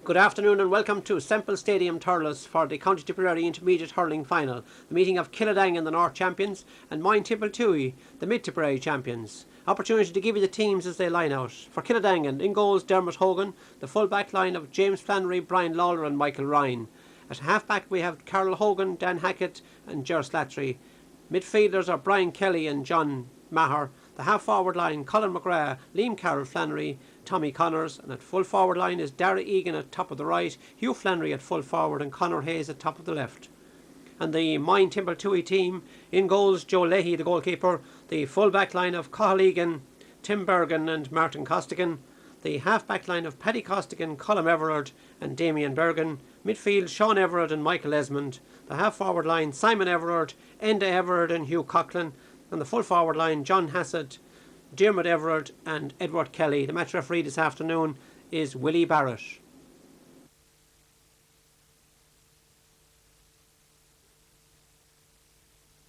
Good afternoon and welcome to Semple Stadium, Thurles for the County Tipperary Intermediate Hurling Final, the meeting of Kiladangan, the North Champions, and Moyne Templetuohy, the Mid Tipperary Champions. Opportunity to give you the teams as they line out. For Kiladangan, in goals Dermot Hogan, the full back line of James Flannery, Brian Lawlor and Michael Ryan. At half back we have Carol Hogan, Dan Hackett and Ger Slattery. Midfielders are Brian Kelly and John Maher. The half forward line, Colin McGrath, Liam Carroll Flannery, Tommy Connors, and at full forward line is Darragh Egan at top of the right, Hugh Flannery at full forward and Conor Hayes at top of the left. And the Moyne Templetuohy team, in goals Joe Leahy, the goalkeeper, the full back line of Coughlin, Tim Bergin and Martin Costigan, the half back line of Paddy Costigan, Colm Everard and Damien Bergin, midfield Sean Everard and Michael Esmonde, the half forward line Simon Everard, Enda Everard and Hugh Coughlin, and the full forward line John Hassett, Dermot Everard and Edward Kelly. The match referee this afternoon is Willie Barrett.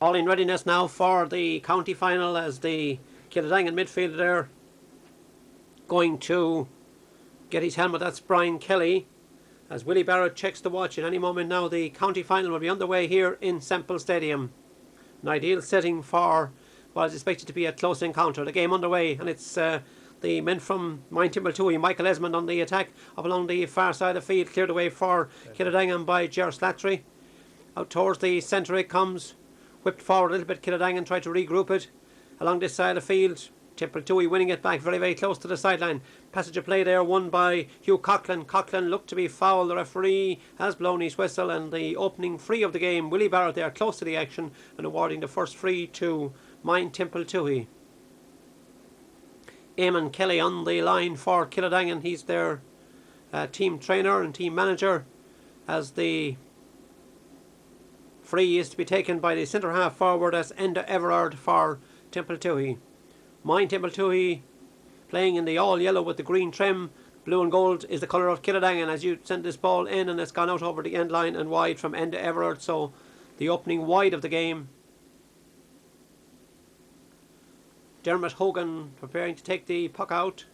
All in readiness now for the county final as the Kiladangan midfielder there going to get his helmet. That's Brian Kelly. As Willie Barrett checks the watch, at any moment now the county final will be underway here in Semple Stadium. An ideal setting for what is expected to be a close encounter. The game underway, and it's the men from Moyne Templetuohy, Michael Esmonde on the attack, up along the far side of the field, cleared away for Kiladangan by Ger Slattery. Out towards the centre it comes, whipped forward a little bit. Kiladangan tried to regroup it along this side of the field. Templetouhy winning it back very, very close to the sideline. Passage of play there won by Hugh Coughlin. Coughlin looked to be foul. The referee has blown his whistle, and the opening free of the game, Willie Barrett there close to the action and awarding the first free to Moyne Templetuohy. Eamon Kelly on the line for Kiladangan. He's their team trainer and team manager, as the free is to be taken by the centre half forward as Enda Everard for Templetouhy. Moyne Templetuohy playing in the all yellow with the green trim. Blue and gold is the colour of Kiladangan as you send this ball in, and it's gone out over the end line and wide from Enda Everard. So the opening wide of the game. Dermot Hogan preparing to take the puck out.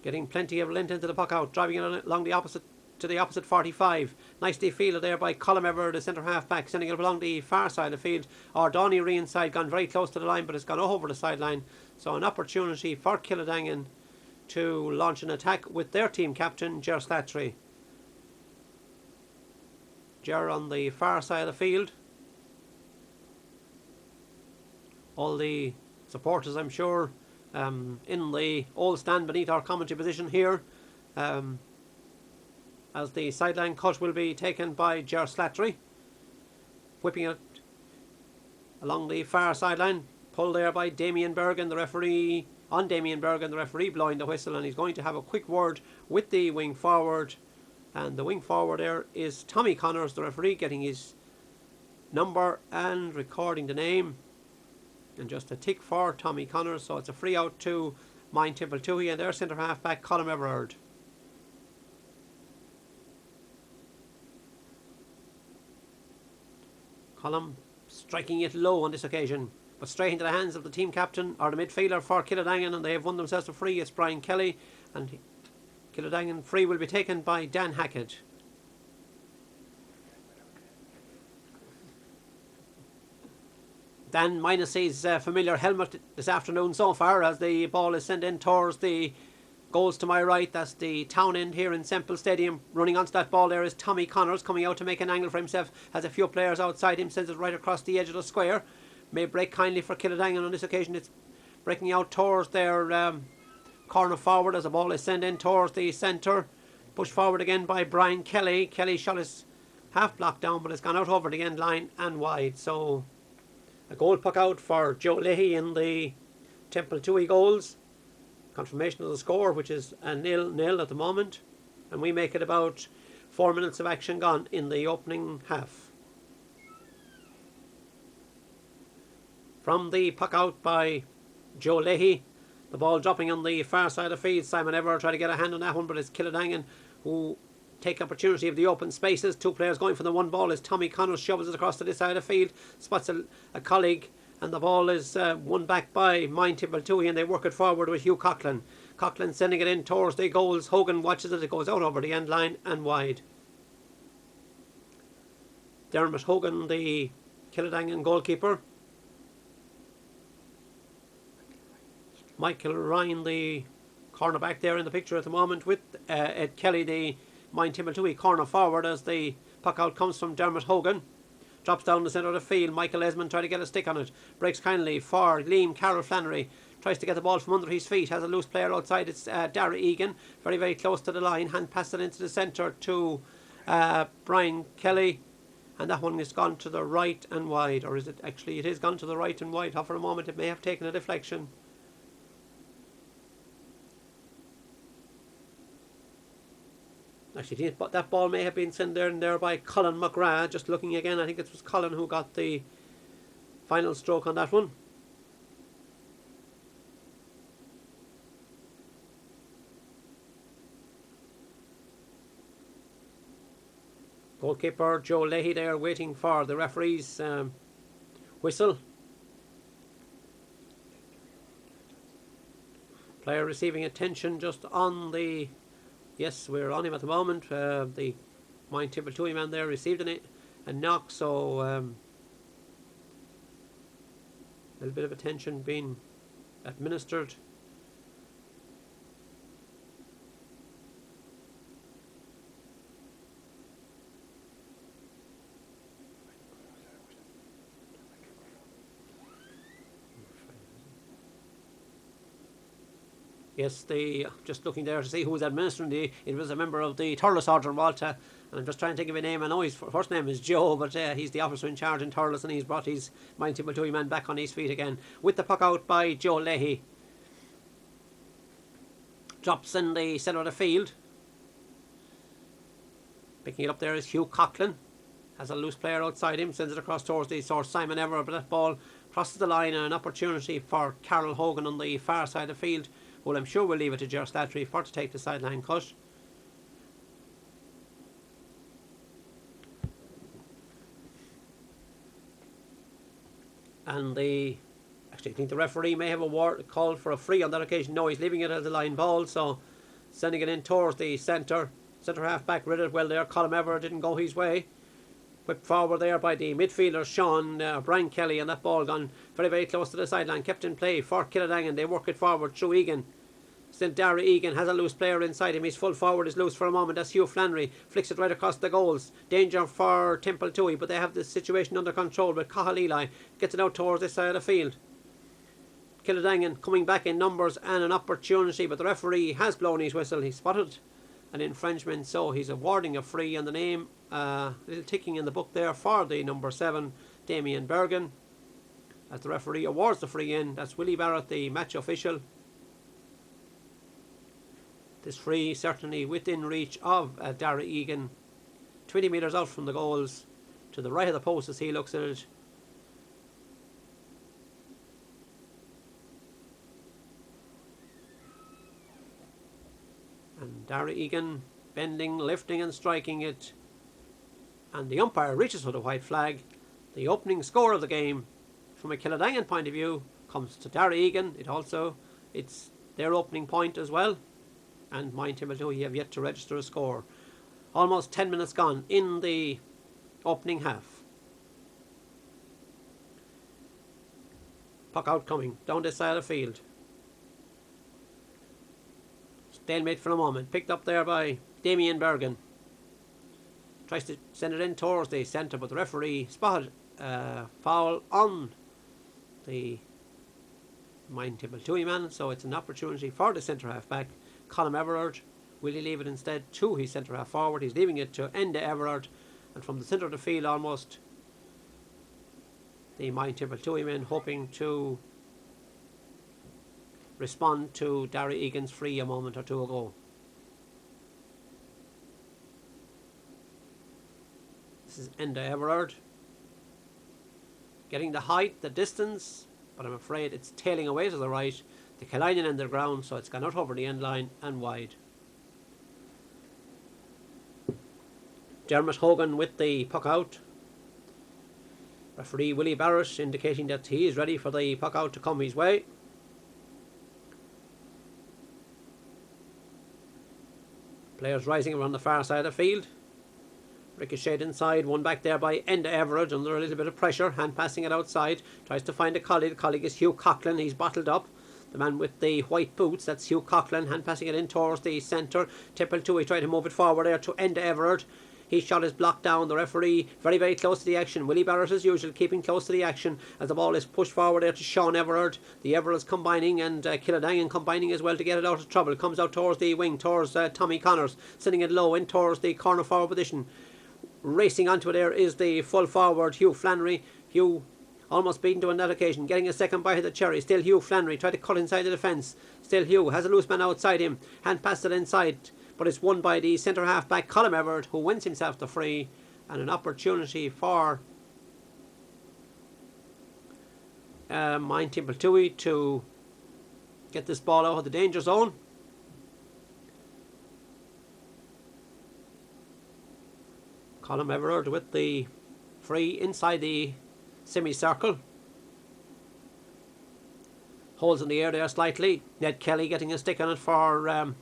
Getting plenty of length into the puck out, driving it along the opposite to the opposite 45. Nicely fielded there by Colm Everard, the centre half back, sending it along the far side of the field. Donny inside, gone very close to the line, but it's gone over the sideline. So an opportunity for Kiladangan to launch an attack with their team captain, Ger Slattery. Ger on the far side of the field. All the supporters, I'm sure, in the old stand beneath our commentary position here, as the sideline cut will be taken by Ger Slattery, whipping it along the far sideline, pulled there by Damien Bergin, the referee. On Damien Bergin, the referee blowing the whistle, and he's going to have a quick word with the wing forward, and the wing forward there is Tommy Connors, the referee, getting his number and recording the name, and just a tick for Tommy Connors. So it's a free out to Moyne Templetuohy and their centre half back Colm Everard. Colm striking it low on this occasion, but straight into the hands of the team captain or the midfielder for Kiladangan, and they have won themselves a free. It's Brian Kelly, and Kiladangan free will be taken by Dan Hackett. Dan minus his familiar helmet this afternoon so far, as the ball is sent in towards the goals to my right. That's the town end here in Semple Stadium. Running onto that ball there is Tommy Connors, coming out to make an angle for himself. Has a few players outside him, sends it right across the edge of the square. May break kindly for Kiladangan on this occasion. It's breaking out towards their corner forward as the ball is sent in towards the centre. Pushed forward again by Brian Kelly. Kelly shot his half block down, but it's gone out over the end line and wide. So a goal puck out for Joe Leahy in the Templetouhy goals. Confirmation of the score, which is a 0-0 at the moment, and we make it about 4 minutes of action gone in the opening half. From the puck out by Joe Leahy, the ball dropping on the far side of the field. Simon Everard tried to get a hand on that one, but it's Kiladangan who take opportunity of the open spaces. Two players going for the one ball as Tommy Connors shovels it across to this side of the field, spots a colleague And the ball is won back by Moyne Templetuohy, and they work it forward with Hugh Coughlin. Coughlin sending it in towards the goals. Hogan watches it. It goes out over the end line and wide. Dermot Hogan, the Kiladangan goalkeeper. Michael Ryan, the cornerback there in the picture at the moment, with Ed Kelly, the Moyne Templetuohy corner forward, as the puck out comes from Dermot Hogan. Drops down the centre of the field. Michael Esmonde trying to get a stick on it. Breaks kindly for Liam Carroll Flannery. Tries to get the ball from under his feet. Has a loose player outside. It's Egan. Very, very close to the line. Hand passed it into the centre to Brian Kelly. And that one is gone to the right and wide. Or is it actually? It is gone to the right and wide. For a moment it may have taken a deflection. Actually, that ball may have been sent there by Colin McGrath. Just looking again, I think it was Colin who got the final stroke on that one. Goalkeeper Joe Leahy there waiting for the referee's whistle. Player receiving attention just on the... Yes, we're on him at the moment. The Moyne Templetuohy man there received a knock, so a little bit of attention being administered. Yes, just looking there to see who was administering it was a member of the Thurles Order in Malta, and I'm just trying to think of a name. I know his first name is Joe, but he's the officer in charge in Thurles, and he's brought his Moyne Templetuohy man back on his feet again, with the puck out by Joe Leahy. Drops in the centre of the field. Picking it up there is Hugh Coughlin. Has a loose player outside him, sends it across towards the source Simon Everard, but that ball crosses the line, and an opportunity for Carol Hogan on the far side of the field. Well, I'm sure we'll leave it to Ger Slattery to take the sideline cut. And actually, I think the referee may have called for a free on that occasion. No, he's leaving it as a line ball, so sending it in towards the centre half back. Read it well there. Colin Everard didn't go his way. Whipped forward there by the midfielder Sean Brian Kelly, and that ball gone very, very close to the sideline. Kept in play for Kiladangan. They work it forward through Egan. St. Egan has a loose player inside him. His full forward is loose for a moment. That's Hugh Flannery. Flicks it right across the goals. Danger for Templetouhy, but they have the situation under control with Coughlin. Gets it out towards this side of the field. Kiladangan coming back in numbers and an opportunity, but the referee has blown his whistle. He spotted an infringement, so he's awarding a free, and the name, little ticking in the book there for the number 7, Damien Bergin. As the referee awards the free in, that's Willie Barrett, the match official. This free certainly within reach of Egan, 20 metres out from the goals, to the right of the post as he looks at it. And Egan bending, lifting and striking it, and the umpire reaches for the white flag. The opening score of the game, from a Kiladangan point of view, comes to Egan. It's their opening point as well. And Moyne Templetuohy have yet to register a score. Almost 10 minutes gone in the opening half. Puck out coming down this side of the field. Stalemate for a moment. Picked up there by Damien Bergin. Tries to send it in towards the centre, but the referee spotted foul on the Moyne Templetuohy man, so it's an opportunity for the centre half back, Colin Everard. Will he leave it instead to his centre half forward? He's leaving it to Enda Everard, and from the centre of the field almost, the Moyne Templetuohy men hoping to respond to Egan's free a moment or two ago. This is Enda Everard getting the height, the distance, but I'm afraid it's tailing away to the right. The Kildangan in the ground, so it's gone out over the end line and wide. Dermot Hogan with the puck out. Referee Willie Barrett indicating that he is ready for the puck out to come his way. Players rising around the far side of the field. Ricocheted inside, one back there by Enda Everard under a little bit of pressure, hand passing it outside, tries to find a colleague. The colleague is Hugh Coughlin, he's bottled up. The man with the white boots, that's Hugh Coughlin, hand passing it in towards the centre. Templetouhy tried to move it forward there to Enda Everard. His shot is blocked down. The referee very, very close to the action. Willie Barrett as usual keeping close to the action as the ball is pushed forward there to Sean Everard. The Everards combining and Kiladangan combining as well to get it out of trouble. Comes out towards the wing, towards Tommy Connors, sending it low in towards the corner forward position. Racing onto it there is the full forward Hugh Flannery. Hugh almost beaten to on that occasion, getting a second bite of the cherry. Still Hugh Flannery tried to cut inside the defence. Still Hugh has a loose man outside him. Hand passed it inside, but it's won by the centre half back Colm Everard, who wins himself the free, and an opportunity for Moyne Templetuohy to get this ball out of the danger zone. Colm Everard with the free inside the semicircle. Holes in the air there slightly. Ned Kelly getting a stick on it for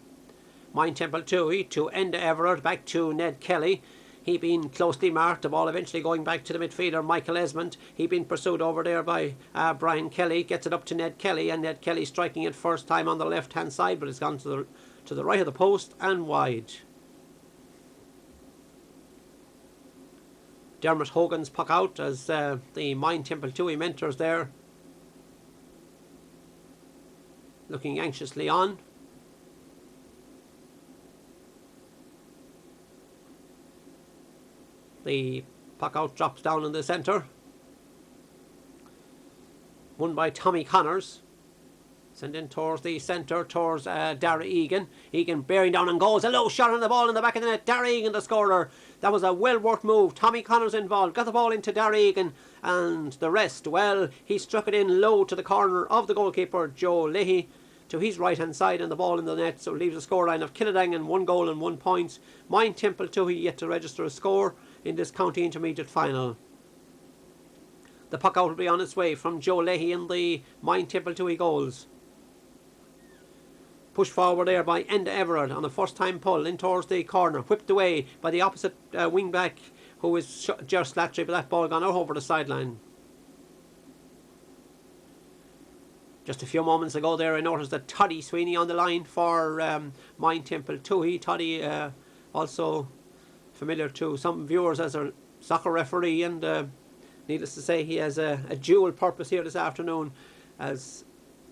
Moyne Templetuohy to Enda Everard, back to Ned Kelly. He been closely marked, the ball eventually going back to the midfielder Michael Esmonde. He been pursued over there by Brian Kelly, gets it up to Ned Kelly, and Ned Kelly striking it first time on the left hand side, but it's gone to the right of the post and wide. Dermot Hogan's puck out as the Moyne Templetuohy mentors there, looking anxiously on. The puck out drops down in the centre. Won by Tommy Connors. Sent in towards the centre, towards Dara Egan. Egan bearing down and goes. A low shot on the ball in the back of the net. Dara Egan, the scorer. That was a well-worked move. Tommy Connors involved. Got the ball into Dara Egan. And the rest, well, he struck it in low to the corner of the goalkeeper, Joe Leahy, to his right-hand side, and the ball in the net. So it leaves a scoreline of Kiladangan 1 goal and 1 point. Moyne Templetuohy yet to register a score in this county intermediate final. The puck out will be on its way from Joe Leahy in the Moyne Templetuohy goals. Pushed forward there by Enda Everard on a first time pull in towards the corner. Whipped away by the opposite wing back, who is Ger Slattery, but that ball gone out over the sideline. Just a few moments ago there I noticed that Toddy Sweeney on the line for Moyne Templetuohy. Toddy also familiar to some viewers as a soccer referee, and needless to say he has a dual purpose here this afternoon as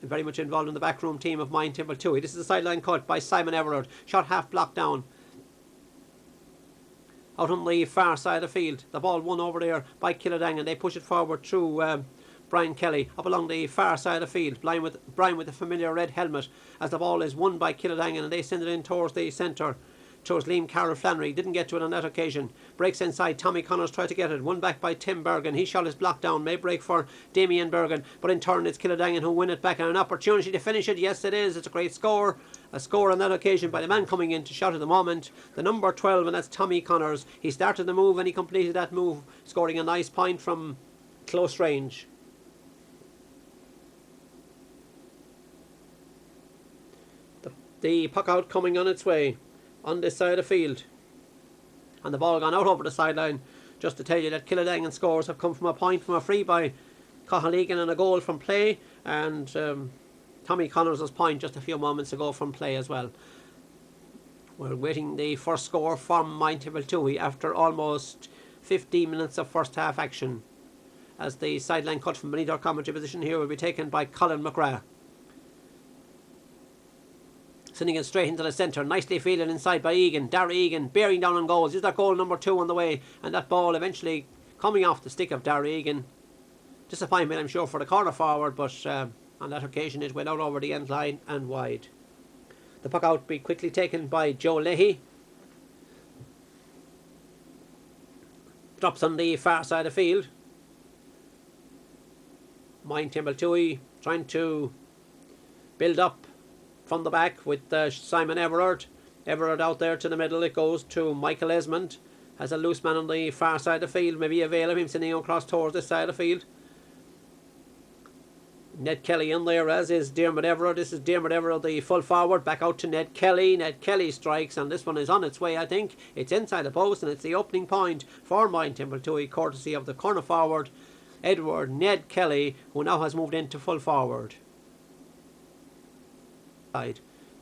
very much involved in the backroom team of Moyne Templetuohy. This is a sideline cut by Simon Everard. Shot half blocked down. Out on the far side of the field. The ball won over there by Kiladangan. They push it forward through Brian Kelly up along the far side of the field. Brian with the familiar red helmet as the ball is won by Kiladangan, and they send it in towards the centre. Towards Liam Carroll Flannery. Didn't get to it on that occasion. Breaks inside. Tommy Connors tried to get it. One back by Tim Bergin. His shot is blocked down. May break for Damien Bergin. But in turn it's Kiladangan who win it back. And an opportunity to finish it. Yes, it is. It's a great score. A score on that occasion by the man coming in to shout at the moment. The number 12, and that's Tommy Connors. He started the move and he completed that move, scoring a nice point from close range. The puck out coming on its way on this side of the field, and the ball gone out over the sideline. Just to tell you that Kiladangan scores have come from a point from a free by Coughlin and a goal from play, and Tommy Connors' point just a few moments ago from play as well. We're waiting the first score from Moyne Templetuohy after almost 15 minutes of first half action, as the sideline cut from beneath our commentary position here will be taken by Colin McGrath. Sending it straight into the centre, nicely fielded inside by Egan. Dara Egan bearing down on goals. Is that goal number 2 on the way? And that ball eventually coming off the stick of Dara Egan. Disappointment, I'm sure, for the corner forward, but on that occasion it went out over the end line and wide. The puck out be quickly taken by Joe Leahy. Drops on the far side of the field. Moyne Templetuohy trying to build up from the back with Simon Everard. Everard out there to the middle. It goes to Michael Esmonde. has a loose man on the far side of the field. Maybe avail of him sending him across towards this side of the field. Ned Kelly in there, as is Dermot Everard. This is Dermot Everard, the full forward. Back out to Ned Kelly. Ned Kelly strikes, and this one is on its way, I think. It's inside the post, and it's the opening point for Moyne Templetuohy, courtesy of the corner forward, Edward Ned Kelly, who now has moved into full forward. A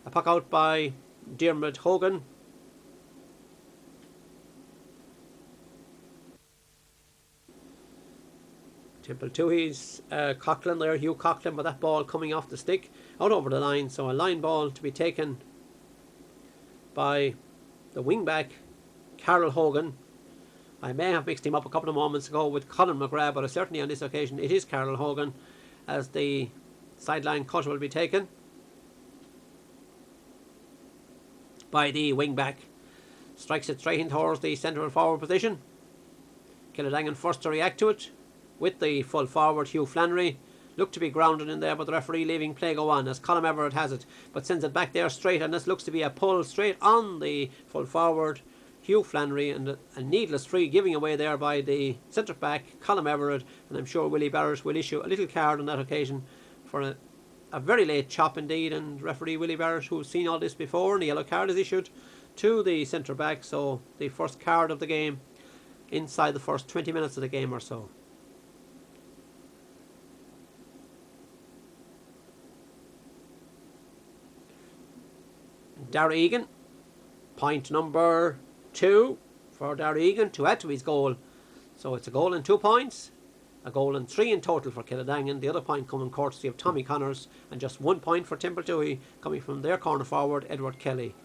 puck out by Dermot Hogan. Templetouhy's Coughlin there, Hugh Coughlin, with that ball coming off the stick out over the line. So a line ball to be taken by the wing back, Carol Hogan. I may have mixed him up a couple of moments ago with Colin McGrath, but certainly on this occasion it is Carol Hogan, as the sideline cut will be taken by the wing back. Strikes it straight in towards the central forward position. Kiladangan first to react to it, with the full forward Hugh Flannery. Looked to be grounded in there, but the referee leaving play go on as Colin Everard has it, but sends it back there straight, and this looks to be a pull straight on the full forward Hugh Flannery, and a needless free giving away there by the centre back Colin Everard. And I'm sure Willie Barrett will issue a little card on that occasion for a very late chop indeed, and referee Willie Barrett, who's seen all this before, and the yellow card is issued to the centre back. So the first card of the game inside the first 20 minutes of the game or so. Darragh Egan, point number 2 for Darragh Egan to add to his goal. So it's a goal and 2 points, a goal and 3 in total for Kiladangan. The other point coming courtesy of Tommy Connors, and just 1 point for Templetouhy coming from their corner forward, Edward Kelly.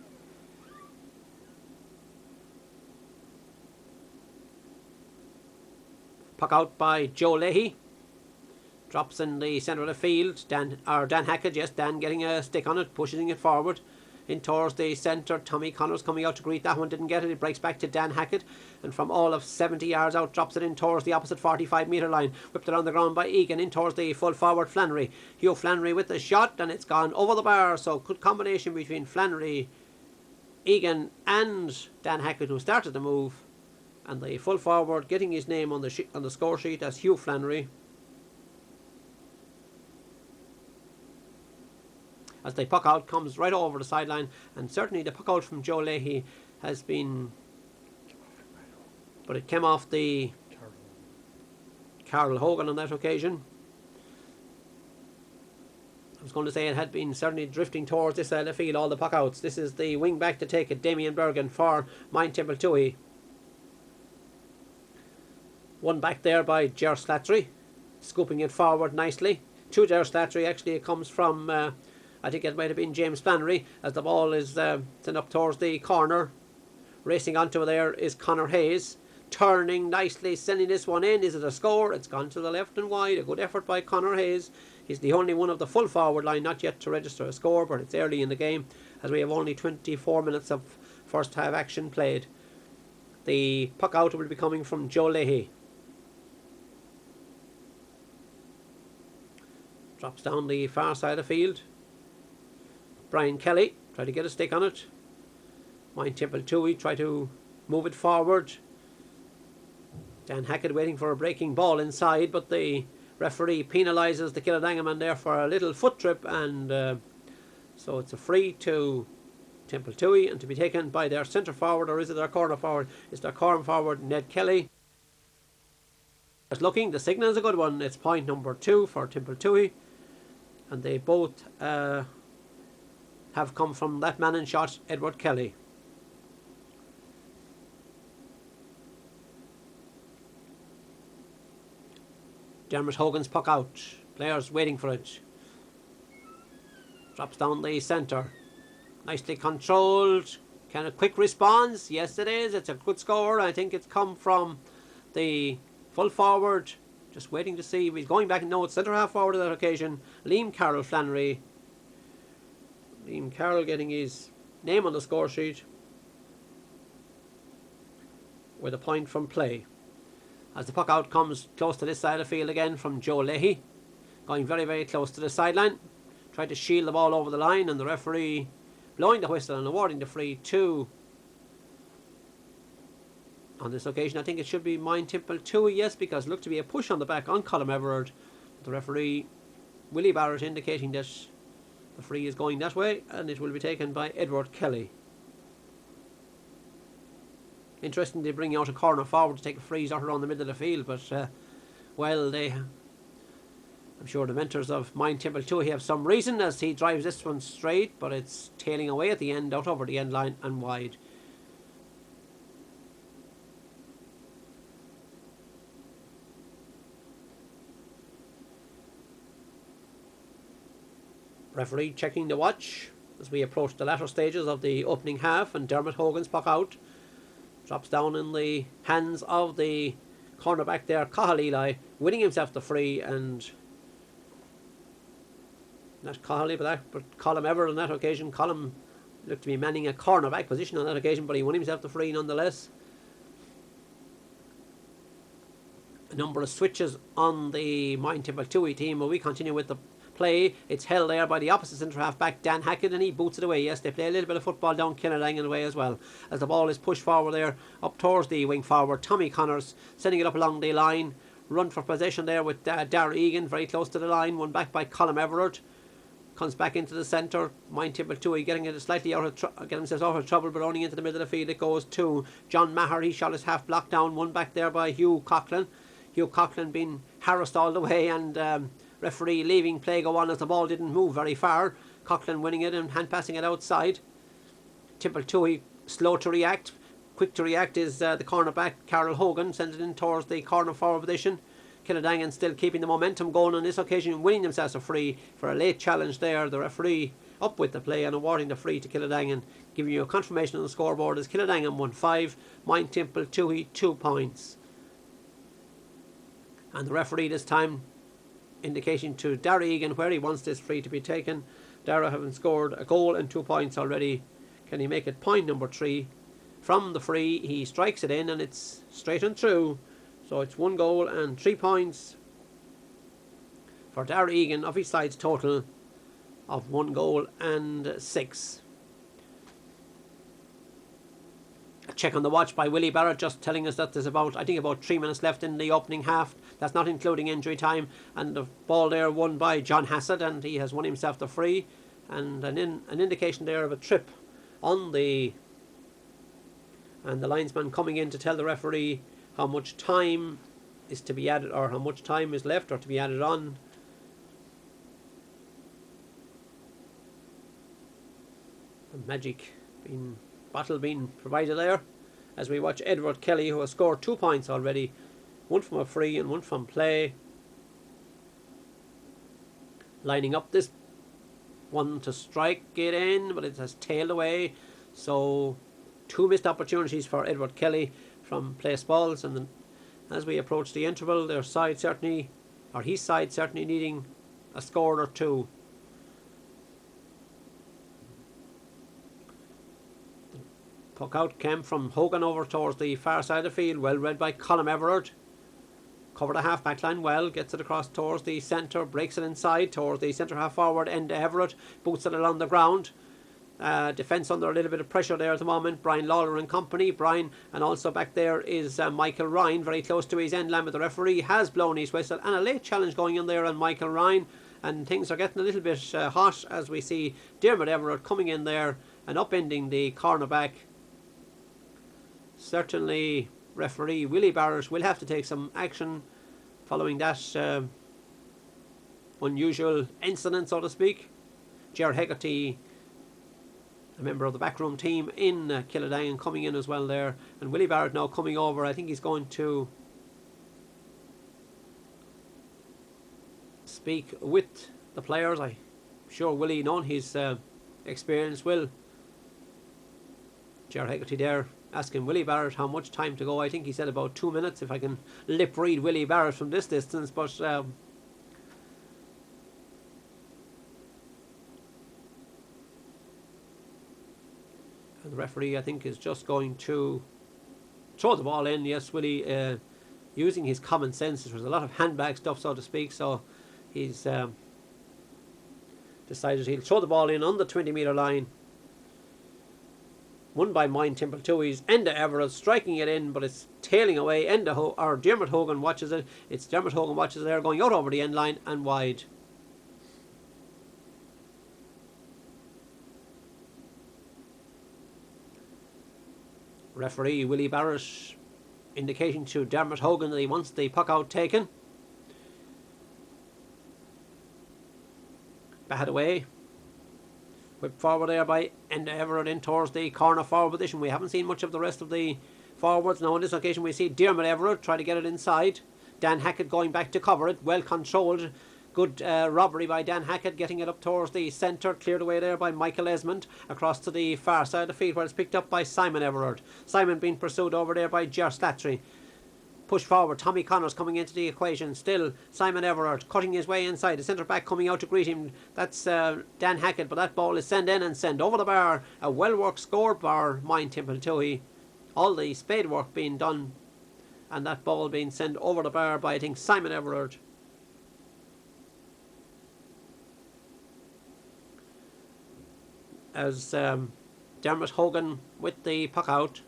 Puck out by Joe Leahy. Drops in the centre of the field. Dan Hackett, yes, Dan getting a stick on it, pushing it forward in towards the centre. Tommy Connors coming out to greet that one, didn't get it. It breaks back to Dan Hackett, and from all of 70 yards out drops it in towards the opposite 45 metre line. Whipped it on the ground by Egan in towards the full forward Flannery. Hugh Flannery with the shot, and it's gone over the bar. So good combination between Flannery, Egan and Dan Hackett, who started the move, and the full forward getting his name on the score sheet as Hugh Flannery. As the puck out comes right over the sideline, and certainly the puck out from Joe Leahy has been, but it came off the Carol Hogan on that occasion. I was going to say it had been certainly drifting towards this side of the field, all the puck outs. This is the wing back to take it, Damien Bergin for Moyne Templetuohy. One back there by Ger Slattery, scooping it forward nicely. To Ger Slattery, actually it comes from I think it might have been James Flannery, as the ball is sent up towards the corner. Racing onto there is Connor Hayes, turning nicely, sending this one in. Is it a score? It's gone to the left and wide. A good effort by Connor Hayes. He's the only one of the full forward line not yet to register a score, but it's early in the game, as we have only 24 minutes of first half action played. The puck out will be coming from Joe Leahy. Drops down the far side of the field. Brian Kelly tried to get a stick on it. Moyne Templetuohy try to move it forward. Dan Hackett waiting for a breaking ball inside, but the referee penalises the Kiladangan man there for a little foot trip, and so it's a free to Templetouhy, and to be taken by their centre forward, or is it their corner forward? It's their corner forward, Ned Kelly. Just looking, the signal is a good one. It's point number 2 for Templetouhy, and they both have come from that man in shot, Edward Kelly. Dermot Hogan's puck out. Players waiting for it. Drops down the centre. Nicely controlled. Kind of quick response. Yes, it is. It's a good score. I think it's come from the full forward. Just waiting to see. He's going back. No, it's centre half forward on that occasion. Liam Carroll Flannery. Liam Carroll getting his name on the score sheet with a point from play. As the puck out comes close to this side of the field again from Joe Leahy, going very, very close to the sideline, tried to shield the ball over the line, and the referee blowing the whistle and awarding the free to On this occasion, I think it should be Moyne Templetuohy, yes, because it looked to be a push on the back on Colm Everard. The referee, Willie Barrett, indicating that the free is going that way, and it will be taken by Edward Kelly. Interesting, they bring out a corner forward to take a freeze out around the middle of the field, but I'm sure the mentors of Moyne Templetuohy have some reason as he drives this one straight, but it's tailing away at the end, out over the end line and wide. Referee checking the watch as we approach the latter stages of the opening half, and Dermot Hogan's puck out drops down in the hands of the cornerback there, Coughlin, winning himself the free, and not Coughlin but Colm Everard on that occasion. Colm looked to be manning a cornerback position on that occasion, but he won himself the free nonetheless. A number of switches on the Moyne Templetuohy team, but we continue with the play. It's held there by the opposite centre half back, Dan Hackett, and he boots it away. Yes, they play a little bit of football down Kiladangan way as well, as the ball is pushed forward there up towards the wing forward. Tommy Connors sending it up along the line, run for possession there with Egan very close to the line, one back by Colm Everard, comes back into the centre. Moyne Templetuohy getting it slightly getting themselves out of trouble, but only into the middle of the field it goes to John Maher. He shot his half blocked down, one back there by Hugh Coughlin being harassed all the way, and referee leaving play go on as the ball didn't move very far. Coughlin winning it and hand passing it outside. Templetouhy slow to react. Quick to react is the cornerback, Carol Hogan, sends it in towards the corner forward position. Kiladangan still keeping the momentum going on this occasion, winning themselves a free for a late challenge there. The referee up with the play and awarding the free to Kiladangan, giving you a confirmation on the scoreboard as Kiladangan won 5, Moyne Templetuohy 2 points. And the referee this time indication to Dara Egan where he wants this free to be taken. Dara having scored a goal and 2 points already. Can he make it point number 3? From the free, he strikes it in and it's straight and through. So it's 1 goal and 3 points for Dara Egan of his side's total of 1 goal and 6. A check on the watch by Willie Barrett, just telling us that there's about 3 minutes left in the opening half. That's not including injury time, and the ball there won by John Hassett, and he has won himself the free, and an indication there of a trip on the linesman coming in to tell the referee how much time is to be added, or how much time is left or to be added on. A magic bottle being provided there as we watch Edward Kelly, who has scored 2 points already, 1 from a free and 1 from play, lining up this one to strike it in, but it has tailed away. So 2 missed opportunities for Edward Kelly from place balls, and then as we approach the interval, his side certainly needing a score or 2. Puck out came from Hogan over towards the far side of the field, well read by Colm Everard. Covered a half back line well, gets it across towards the centre, breaks it inside towards the centre half forward end to Everard, boots it along the ground. Defence under a little bit of pressure there at the moment. Brian Lawlor and company. Brian, and also back there is Michael Ryan, very close to his end line, but the referee has blown his whistle, and a late challenge going in there on Michael Ryan, and things are getting a little bit hot as we see Dermot Everard coming in there and upending the cornerback. Certainly referee Willie Barrett will have to take some action following that unusual incident, so to speak. Ger Hegarty, a member of the backroom team in Kiladangan, coming in as well there, and Willie Barrett now coming over. I think he's going to speak with the players. I'm sure Willie, knowing his experience, will. Ger Hegarty there asking Willie Barrett how much time to go. I think he said about 2 minutes, if I can lip read Willie Barrett from this distance, but the referee, I think, is just going to throw the ball in. Yes, Willie, using his common sense. There was a lot of handbag stuff, so to speak, so he's decided he'll throw the ball in on the 20-metre line. Won by Moyne Templetuohy's Enda Everard, striking it in, but it's tailing away. Dermot Hogan watches it. It's Dermot Hogan watches it there, going out over the end line and wide. Referee Willie Barrett indicating to Dermot Hogan that he wants the puck out taken. Batted away. Whipped forward there by Enda Everard in towards the corner forward position. We haven't seen much of the rest of the forwards. Now on this occasion we see Dermot Everard try to get it inside. Dan Hackett going back to cover it. Well controlled. Good robbery by Dan Hackett, getting it up towards the centre. Cleared away there by Michael Esmonde. Across to the far side of the field where it's picked up by Simon Everard. Simon being pursued over there by Slattery. Push forward, Tommy Connors coming into the equation. Still Simon Everard cutting his way inside. The centre back coming out to greet him. That's Dan Hackett, but that ball is sent in and sent over the bar. A well worked score bar, Moyne Templetuohy. All the spade work being done, and that ball being sent over the bar by, I think, Simon Everard. As Dermot Hogan with the puck out.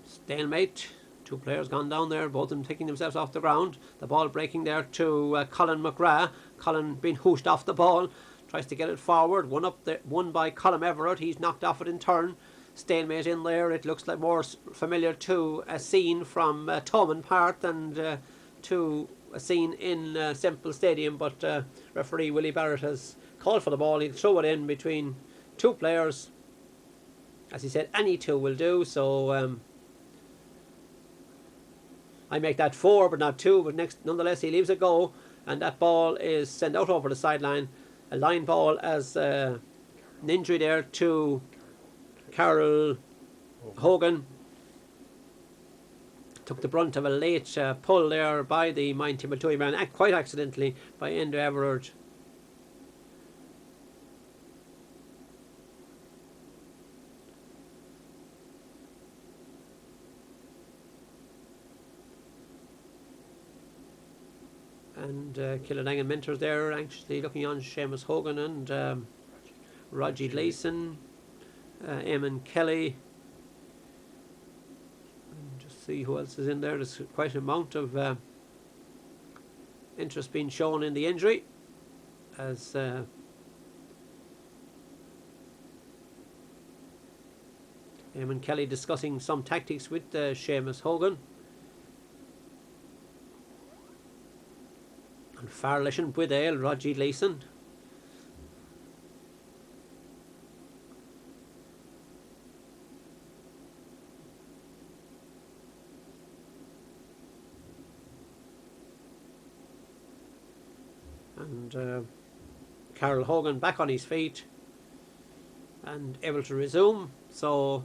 Stalemate. Two players gone down there, both of them taking themselves off the ground. The ball breaking there to Colin McGrath. Colin being hooshed off the ball. Tries to get it forward. One up there, one by Colin Everard. He's knocked off it in turn. Stalemate in there. It looks like more familiar to a scene from Thomond Park than to a scene in Semple Stadium. But referee Willie Barrett has called for the ball. He'll throw it in between two players. As he said, any two will do. So I make that 4 but not 2, but nonetheless he leaves it go, and that ball is sent out over the sideline. A line ball as an injury there to Carol Hogan. Took the brunt of a late pull there by the Moyne Templetuohy man, quite accidentally, by Enda Everard. And Kiladangan mentors there, anxiously looking on Seamus Hogan and Roger Gleason, Eamon Kelly. And just see who else is in there. There's quite an amount of interest being shown in the injury, as Eamon Kelly discussing some tactics with Seamus Hogan. And Farlish and Buidale, Roger Gleason. And Carol Hogan back on his feet and able to resume. So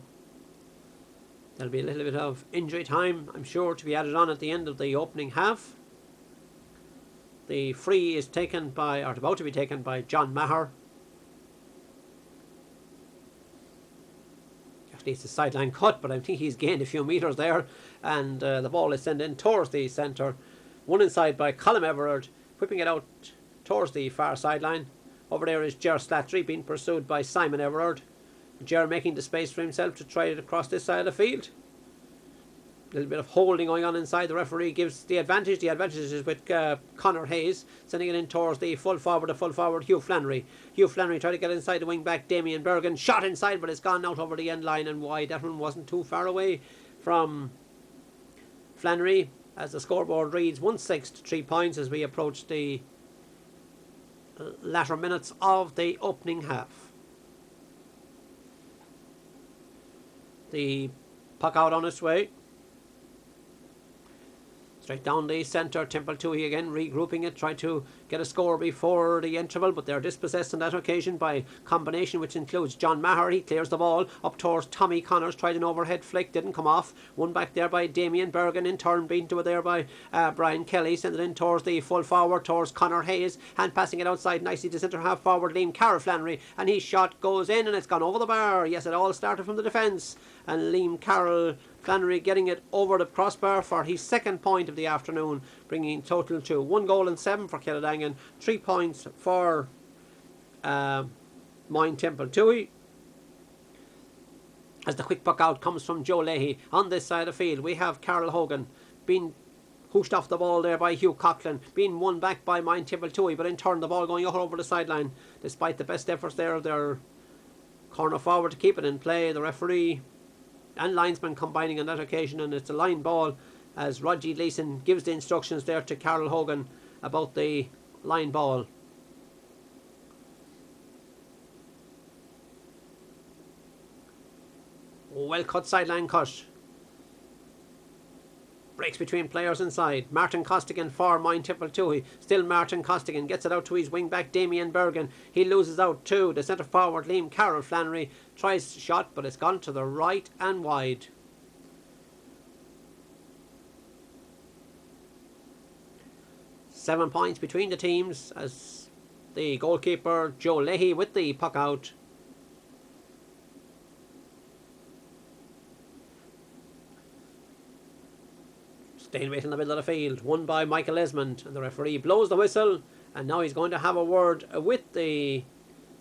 there'll be a little bit of injury time, I'm sure, to be added on at the end of the opening half. The free is taken by, or about to be taken by, John Maher. Actually, it's a sideline cut, but I think he's gained a few metres there. And the ball is sent in towards the centre. One inside by Colin Everard, whipping it out towards the far sideline. Over there is Slattery being pursued by Simon Everard. Making the space for himself to try it across this side of the field. A little bit of holding going on inside. The referee gives the advantage. The advantage is with Conor Hayes, sending it in towards the full forward Hugh Flannery. Hugh Flannery tried to get inside the wing back Damien Bergin. Shot inside, but it's gone out over the end line and wide. That one wasn't too far away from Flannery, as the scoreboard reads 1-6 to 3 points as we approach the latter minutes of the opening half. The puck out on its way. Straight down the centre, Templetouhy again regrouping it, trying to get a score before the interval, but they're dispossessed on that occasion by combination, which includes John Maher. He clears the ball up towards Tommy Connors, tried an overhead flick, didn't come off. One back there by Damien Bergin, in turn beaten to it there by Brian Kelly, sent it in towards the full forward, towards Conor Hayes, hand passing it outside nicely to centre half forward Liam Carroll Flannery, and his shot goes in and it's gone over the bar. Yes, it all started from the defence, and Liam Carroll Flannery getting it over the crossbar for his second point of the afternoon, bringing total to 1 goal and 7 for Kiladangan. Kildangan. 3 points for Moyne Templetuohy. As the quick puck out comes from Joe Leahy. On this side of the field, we have Carol Hogan being hooshed off the ball there by Hugh Coughlin, being won back by Moyne Templetuohy, but in turn the ball going all over the sideline, despite the best efforts there of their corner forward to keep it in play. The referee and linesman combining on that occasion, and it's a line ball as Roger Leeson gives the instructions there to Carol Hogan about the line ball. Well cut sideline cut. Breaks between players inside. Martin Costigan for Moyne Templetuohy. Still Martin Costigan gets it out to his wing back Damien Bergin. He loses out to the centre forward Liam Carroll. Flannery tries a shot, but it's gone to the right and wide. Seven points between the teams as the goalkeeper Joe Leahy with the puck out. Stalemate in the middle of the field, won by Michael Esmonde, and the referee blows the whistle, and now he's going to have a word with the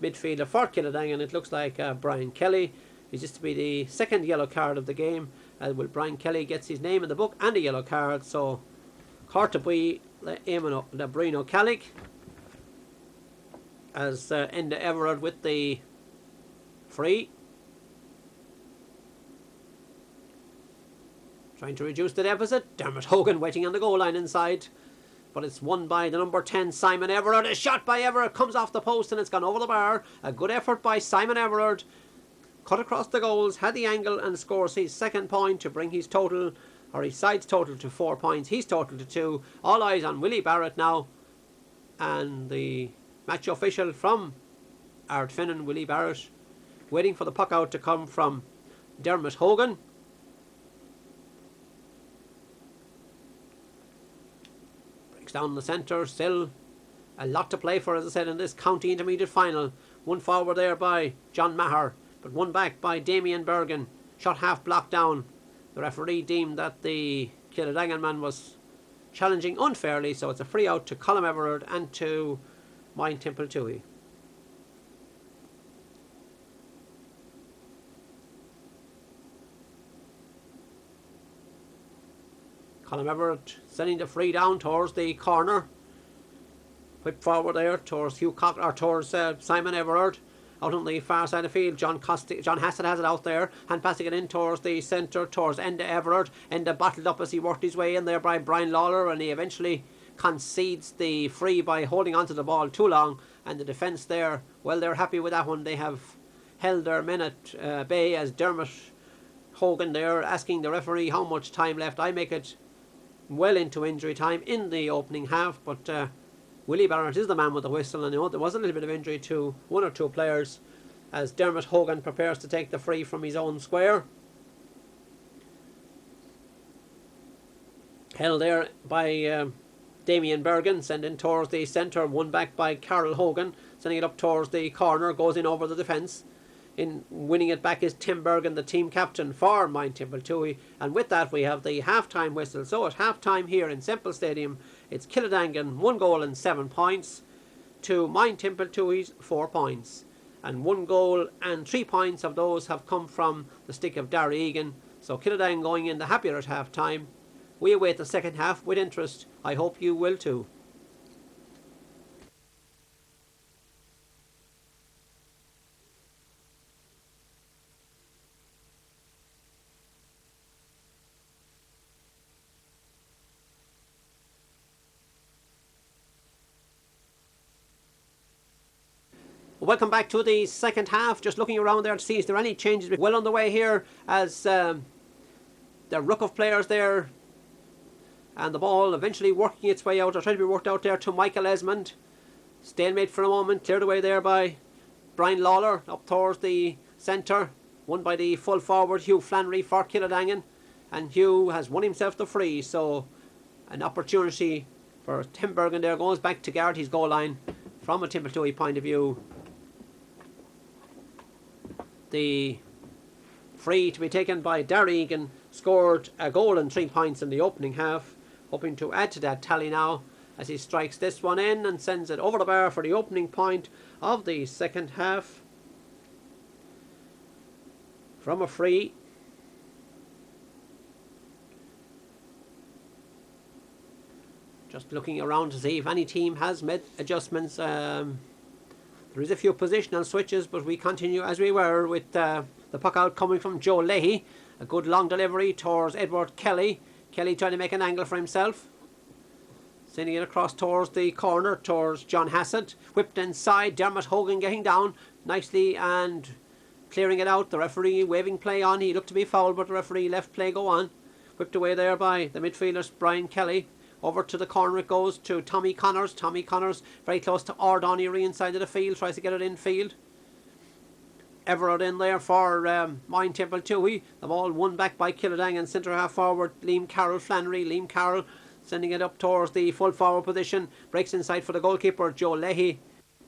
midfielder for Kiladangan. It looks like Brian Kelly. He's just to be the second yellow card of the game. Well, Brian Kelly gets his name in the book and a yellow card, so Cortabui Eamon the Bruno Calic as Enda Everard with the free. Trying to reduce the deficit. Dermot Hogan waiting on the goal line inside. But it's won by the number 10, Simon Everard. A shot by Everard comes off the post and it's gone over the bar. A good effort by Simon Everard. Cut across the goals, had the angle and scores his second point to bring his total, or his side's total to 4 points. His total to 2. All eyes on Willie Barrett now. And the match official from Ardfinnan, Willie Barrett, waiting for the puck out to come from Dermot Hogan. Down the centre, still a lot to play for, as I said, in this county intermediate final. One forward there by John Maher, but one back by Damien Bergin. Shot half blocked down. The referee deemed that the Kiladangan man was challenging unfairly, so it's a free out to Colm Everard and to Moyne Templetuohy. Colm Everard sending the free down towards the corner. Whip forward there towards towards Simon Everard. Out on the far side of the field, John Hassett has it out there, and passing it in towards the centre, towards Enda Everard. Enda bottled up as he worked his way in there by Brian Lawlor, and he eventually concedes the free by holding onto the ball too long. And the defence there, well, they're happy with that one. They have held their men at bay as Dermot Hogan there asking the referee how much time left. I make it well into injury time in the opening half, but Willie Barrett is the man with the whistle, and I know there was a little bit of injury to one or two players as Dermot Hogan prepares to take the free from his own square. Held there by Damien Bergin, sending towards the centre, one back by Carol Hogan, sending it up towards the corner, goes in over the defence. In winning it back is Tim Bergin, the team captain for Moyne Templetuohy, and with that we have the half-time whistle. So at half-time here in Semple Stadium, it's Kiladangan 1 goal and 7 points to Moyne Templetuohy's 4 points, and 1 goal and 3 points of those have come from the stick of Darry Egan. So Kiladangan going in the happier at half-time. We await the second half with interest. I hope you will too. Welcome back to the second half. Just looking around there to see is there any changes. Well on the way here as the ruck of players there, and the ball eventually working its way out, or trying to be worked out there to Michael Esmonde. Stalemate for a moment, cleared away there by Brian Lawlor up towards the centre, won by the full forward Hugh Flannery for Kiladangan, and Hugh has won himself the free, so an opportunity for Tim Bergin there, goes back to guard his goal line from a Templetouhy point of view. The free to be taken by Darry Egan, scored a goal and 3 points in the opening half, hoping to add to that tally now. as he strikes this one in and sends it over the bar for the opening point of the second half from a free. Just looking around to see if any team has made adjustments. There is a few positional switches, but we continue as we were with the puck out coming from Joe Leahy. A good long delivery towards Edward Kelly. Kelly trying to make an angle for himself. Sending it across towards the corner, towards John Hassett. Whipped inside, Dermot Hogan getting down nicely and clearing it out. The referee waving play on. He looked to be fouled, but the referee left play go on. Whipped away there by the midfielders, Brian Kelly. Over to the corner it goes to Tommy Connors. Tommy Connors very close to Ordonnery inside of the field. Tries to get it in field. Everard in there for Moyne Templetuohy. The ball won back by Kiladangan. Centre half forward Liam Carroll Flannery. Liam Carroll sending it up towards the full forward position. Breaks inside for the goalkeeper Joe Leahy.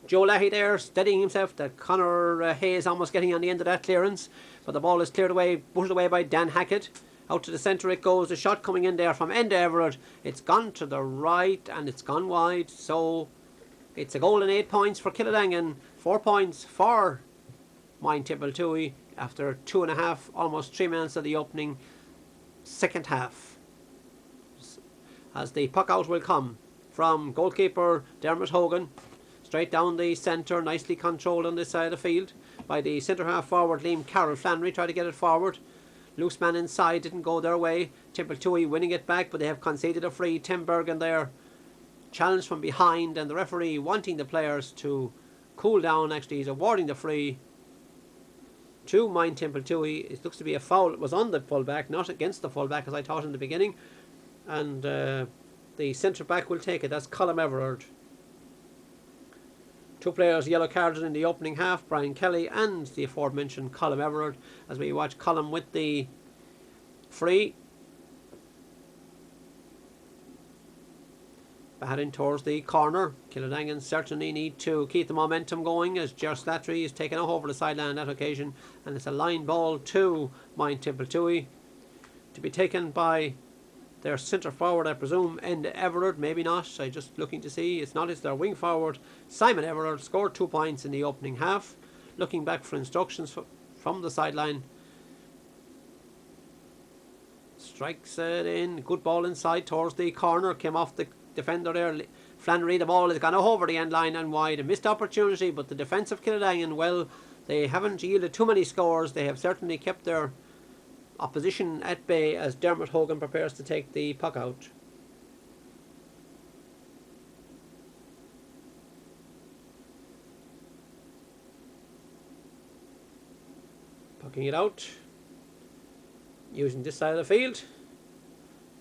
Joe Leahy there steadying himself. The Connor Hayes almost getting on the end of that clearance. But the ball is cleared away, pushed away by Dan Hackett. Out to the centre it goes. A shot coming in there from Enda Everard. It's gone to the right and it's gone wide. So it's a goal and 8 points for Kiladangan. 4 points for Moyne Templetuohy after 2.5, almost 3 minutes of the opening second half. As the puck out will come from goalkeeper Dermot Hogan. Straight down the centre, nicely controlled on this side of the field by the centre half forward Liam Carroll Flannery. Try to get it forward. Loose man inside, didn't go their way. Templetouhy winning it back, but they have conceded a free. Tim Bergin there, challenged from behind, and the referee wanting the players to cool down. Actually, he's awarding the free to Moyne Templetuohy. It looks to be a foul. It was on the fullback, not against the fullback, as I thought in the beginning. And the centre back will take it. That's Colm Everard. 2 players yellow carded in the opening half, Brian Kelly and the aforementioned Colm Everard, as we watch Colm with the free. Batting towards the corner. Kiladangan certainly need to keep the momentum going as Slattery is taken over the sideline on that occasion, and it's a line ball to Moyne Templetuohy to be taken by their centre forward, I presume, and Everard, maybe not. I'm just looking to see. It's not, it's their wing forward. Simon Everard scored 2 points in the opening half. Looking back for instructions from the sideline. Strikes it in. Good ball inside towards the corner. Came off the defender there. Flannery, the ball has gone over the end line and wide. A missed opportunity, but the defence of Kiladangan, well, they haven't yielded too many scores. They have certainly kept their opposition at bay as Dermot Hogan prepares to take the puck out. Pucking it out. Using this side of the field.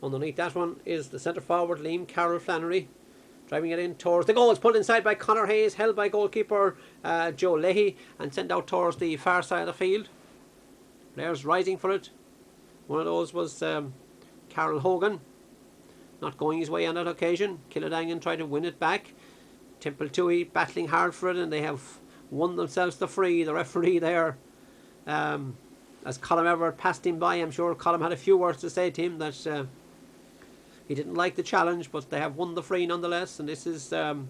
Underneath that one is the centre forward Liam Carroll Flannery. Driving it in towards the goal. It's pulled inside by Conor Hayes, held by goalkeeper Joe Leahy, and sent out towards the far side of the field. Players rising for it. One of those was Carol Hogan, not going his way on that occasion. Kiladangan tried to win it back. Templetouhy battling hard for it, and they have won themselves the free. The referee there, as Colm Everard passed him by, I'm sure Colm had a few words to say to him that he didn't like the challenge, but they have won the free nonetheless. And this is Enda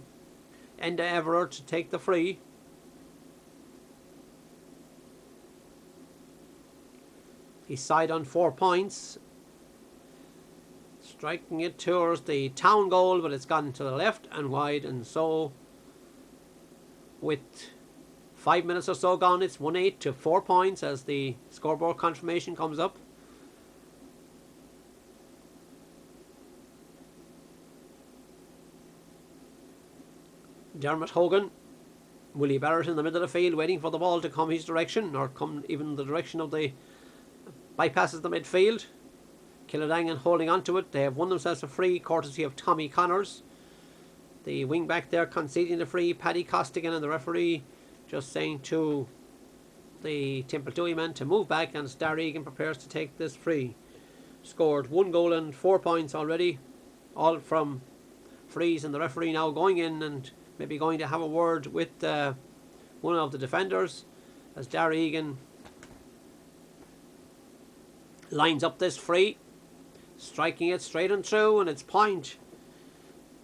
Everard to take the free. He's side on 4 points. Striking it towards the town goal, but it's gone to the left and wide, and so with 5 minutes or so gone, it's 1-8 to 4 points as the scoreboard confirmation comes up. Dermot Hogan, Willie Barrett in the middle of the field, waiting for the ball to come his direction, or come even the direction of the bypasses the midfield. Kiladangan holding on to it. They have won themselves a free courtesy of Tommy Connors. The wing back there conceding the free, Paddy Costigan, and the referee just saying to the Templetouhy man to move back, and Egan prepares to take this free. Scored 1 goal and 4 points already, all from frees, and the referee now going in and maybe going to have a word with one of the defenders as Egan lines up this free, striking it straight and through, and it's point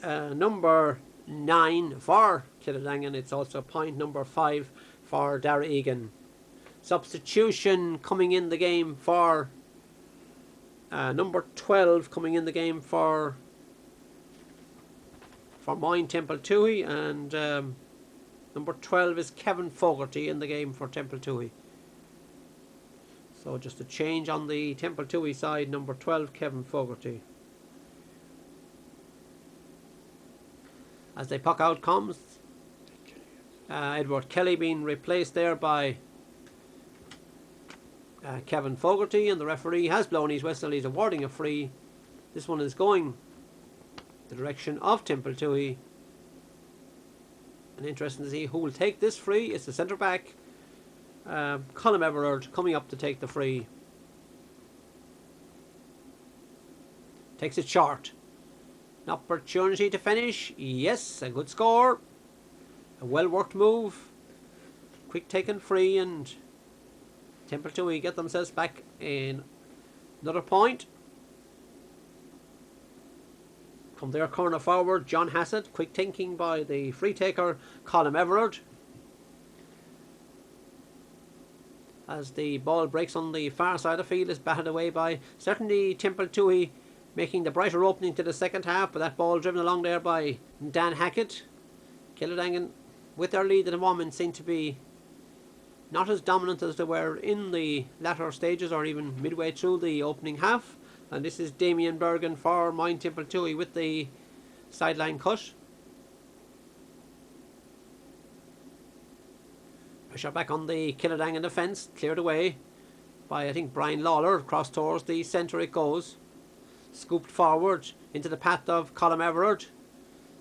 number 9 for Kiladangan. It's also point number 5 for Egan. Substitution coming in the game for number 12 coming in the game for Moyne Templetuohy, and number 12 is Kevin Fogerty in the game for Templetouhy. So just a change on the Templetouhy side, number 12 Kevin Fogerty. As the puck out comes, Edward Kelly being replaced there by Kevin Fogerty, and the referee has blown his whistle. He's awarding a free. This one is going the direction of Templetouhy. And interesting to see who will take this free. It's the centre back, Colm Everard, coming up to take the free. Takes it short. An opportunity to finish. Yes, a good score. A well worked move. Quick taken free, and Templetouhy get themselves back in another point. From their corner forward, John Hassett. Quick thinking by the free taker, Colm Everard. As the ball breaks on the far side of the field, is batted away by certainly Templetouhy, making the brighter opening to the second half, but that ball driven along there by Dan Hackett. Kiladangan, with their lead at the moment, seem to be not as dominant as they were in the latter stages or even midway through the opening half. And this is Damien Bergin for Moyne Templetuohy with the sideline cut. Pressure back on the Kiladangan defence, cleared away by I think Brian Lawlor. Across towards the centre it goes. Scooped forward into the path of Colm Everard.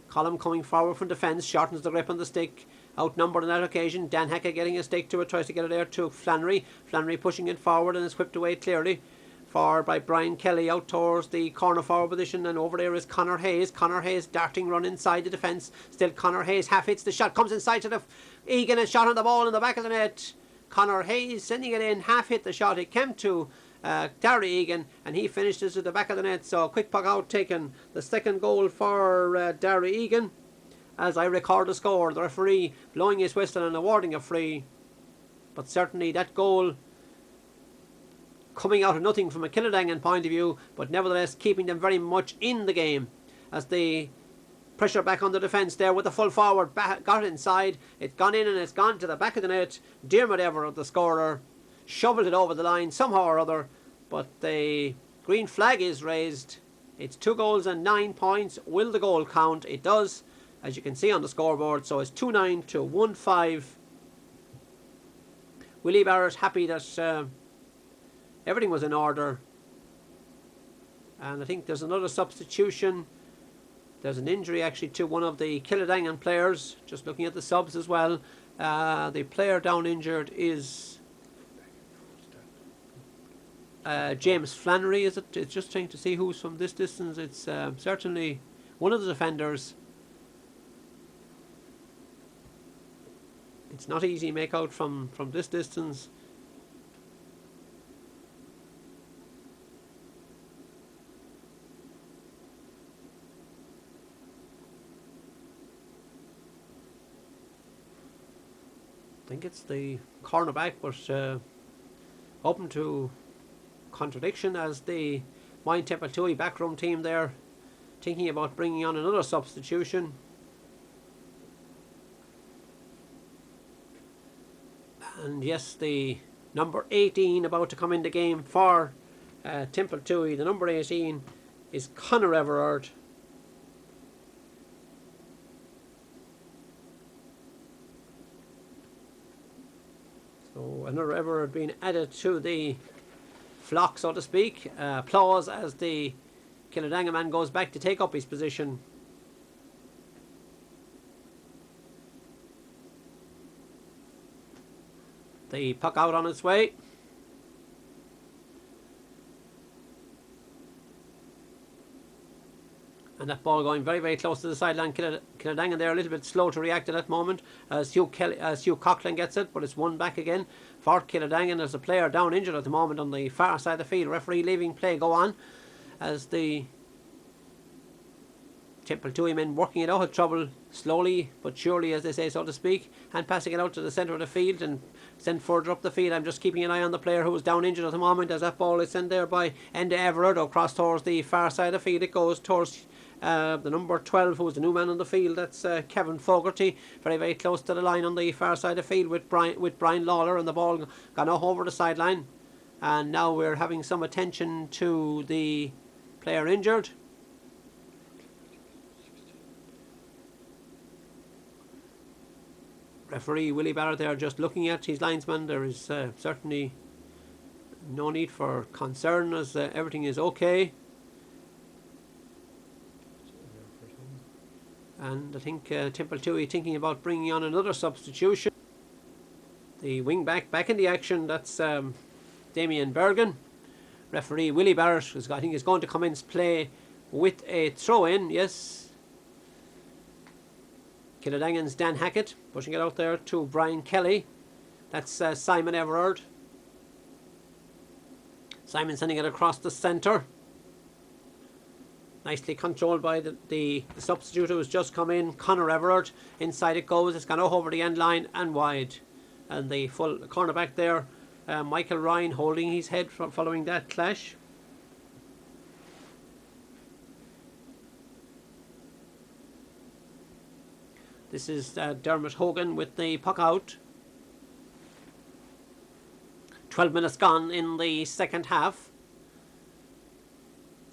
Colm coming forward from defence, shortens the grip on the stick. Outnumbered on that occasion. Dan Hackett getting a stick to it, tries to get it there to Flannery. Flannery pushing it forward and is whipped away clearly by Brian Kelly out towards the corner forward position, and over there is Conor Hayes. Conor Hayes darting run inside the defence. Still Conor Hayes half hits the shot, comes inside to the Egan, and shot on the ball in the back of the net. Conor Hayes sending it in, half hit the shot. It came to Egan, and he finished this at the back of the net. So quick puck out taken. The second goal for Egan. As I record the score, the referee blowing his whistle and awarding a free. But certainly that goal coming out of nothing from a Kiladangan point of view, but nevertheless keeping them very much in the game. As the pressure back on the defence there with the full forward, got it inside, it's gone in and it's gone to the back of the net. Dermot Everard, the scorer, shoveled it over the line somehow or other, but the green flag is raised. It's 2 goals and 9 points. Will the goal count? It does, as you can see on the scoreboard. So it's 2-9 to 1-5. Willie Barrett happy that everything was in order. And I think there's another substitution. There's an injury actually to one of the Kiladangan players. Just looking at the subs as well. The player down injured is James Flannery, is it? It's just trying to see who's from this distance. It's certainly one of the defenders. It's not easy to make out from this distance. I think it's the cornerback, but open to contradiction, as the Moyne Templetuohy backroom team there thinking about bringing on another substitution. And yes, the number 18 about to come in the game for Templetouhy. The number 18 is Conor Everard. So another Everard being added to the flock, so to speak. Applause as the Kiladangan man goes back to take up his position. The puck out on its way. And that ball going very, very close to the sideline. Kiladangan there a little bit slow to react at that moment as Hugh Coughlin gets it, but it's won back again for Kiladangan. There's a player down injured at the moment on the far side of the field. Referee leaving play go on as the Templetouhy men working it out of trouble, slowly but surely, as they say, so to speak, and passing it out to the centre of the field and sent further up the field. I'm just keeping an eye on the player who is down injured at the moment as that ball is sent there by Everard across towards the far side of the field. It goes towards the number 12, who is the new man on the field. That's Kevin Fogerty, very, very close to the line on the far side of the field with Brian Lawlor, and the ball gone off over the sideline. And now we're having some attention to the player injured. Referee Willie Barrett there just looking at his linesman. There is certainly no need for concern, as everything is okay. And I think Templetouhy thinking about bringing on another substitution. The wing back in the action, that's Damien Bergin. Referee Willie Barrett I think is going to commence play with a throw in, yes. Kiladangan's Dan Hackett pushing it out there to Brian Kelly. That's Simon Everard. Simon sending it across the centre. Nicely controlled by the substitute who has just come in, Conor Everard. Inside it goes. It's gone over the end line and wide. And the full cornerback there, Michael Ryan, holding his head following that clash. This is Dermot Hogan with the puck out. 12 minutes gone in the second half.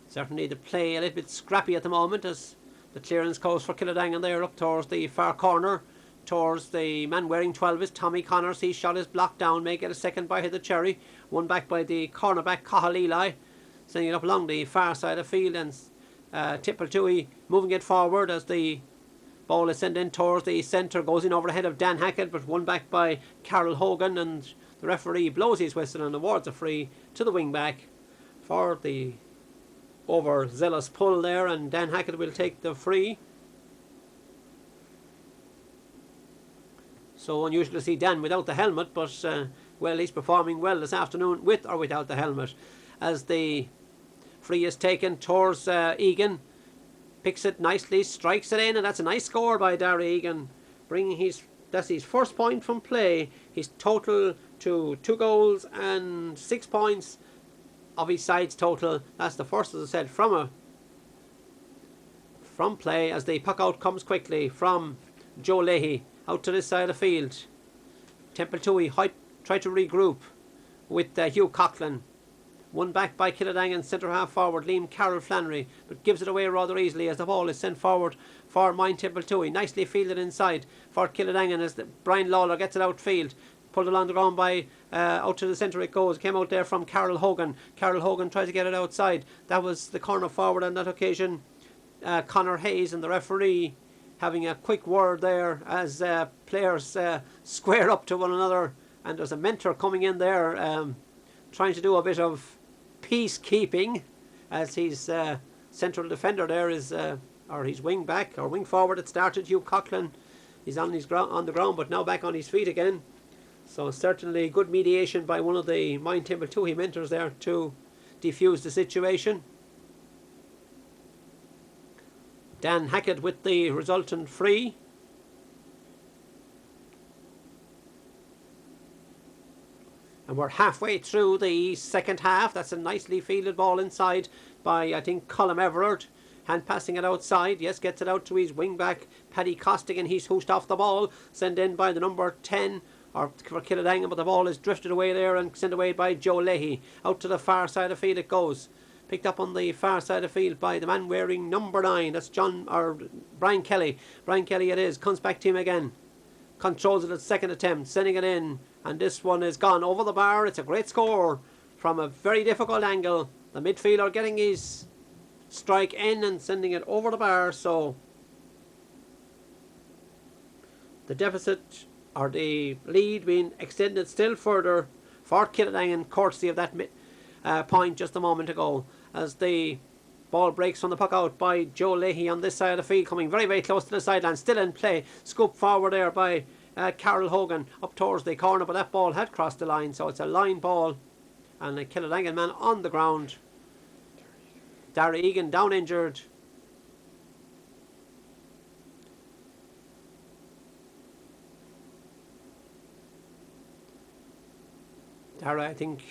Certainly the play a little bit scrappy at the moment as the clearance goes for Kiladangan there up towards the far corner. Towards the man wearing 12 is Tommy Connors. He shot his block down, may get a second bite of the cherry. One back by the cornerback Coughlin, sending it up along the far side of the field, and Templetouhy moving it forward as the ball is sent in towards the centre, goes in over the head of Dan Hackett, but one back by Carol Hogan, and the referee blows his whistle and awards a free to the wing back for the overzealous pull there, and Dan Hackett will take the free. So unusual to see Dan without the helmet, but well, he's performing well this afternoon with or without the helmet. As the free is taken towards Egan, picks it nicely, strikes it in, and that's a nice score by Darragh Egan, bringing that's his first point from play. His total to 2 goals and 6 points of his side's total. That's the first, as I said, from play, as the puck out comes quickly from Joe Leahy out to this side of the field. Templetouhy try to regroup with Hugh Coughlin. One back by Kiladangan, centre half forward Liam Carroll Flannery, but gives it away rather easily as the ball is sent forward for Moyne Templetuohy. Nicely fielded inside for Kiladangan as Brian Lawlor gets it outfield. Pulled along the ground by out to the centre it goes. Came out there from Carol Hogan. Carol Hogan tried to get it outside. That was the corner forward on that occasion. Conor Hayes and the referee having a quick word there as players square up to one another, and there's a mentor coming in there trying to do a bit of peacekeeping as his central defender there is or his wing back or wing forward. It started Hugh Coughlin. He's on the ground but now back on his feet again. So certainly good mediation by one of the Moyne Templetuohy mentors there to defuse the situation. Dan Hackett with the resultant free. And we're halfway through the second half. That's a nicely fielded ball inside by, I think, Colm Everard. Hand passing it outside. Yes, gets it out to his wing back, Paddy Costigan. He's hooshed off the ball. Sent in by the number 10 or for Kiladangan, but the ball is drifted away there and sent away by Joe Leahy. Out to the far side of the field it goes. Picked up on the far side of the field by the man wearing number 9. That's Brian Kelly. Brian Kelly it is. Comes back to him again. Controls it at second attempt. Sending it in. And this one is gone over the bar. It's a great score from a very difficult angle. The midfielder getting his strike in and sending it over the bar. So the deficit or the lead being extended still further for Kiladangan, courtesy of that point just a moment ago, as the ball breaks from the puck out by Joe Leahy on this side of the field, coming very, very close to the sideline, still in play. Scoop forward there by Carol Hogan up towards the corner, but that ball had crossed the line, so it's a line ball and a Kiladangan man on the ground. Darragh Egan down injured. Dara, I think,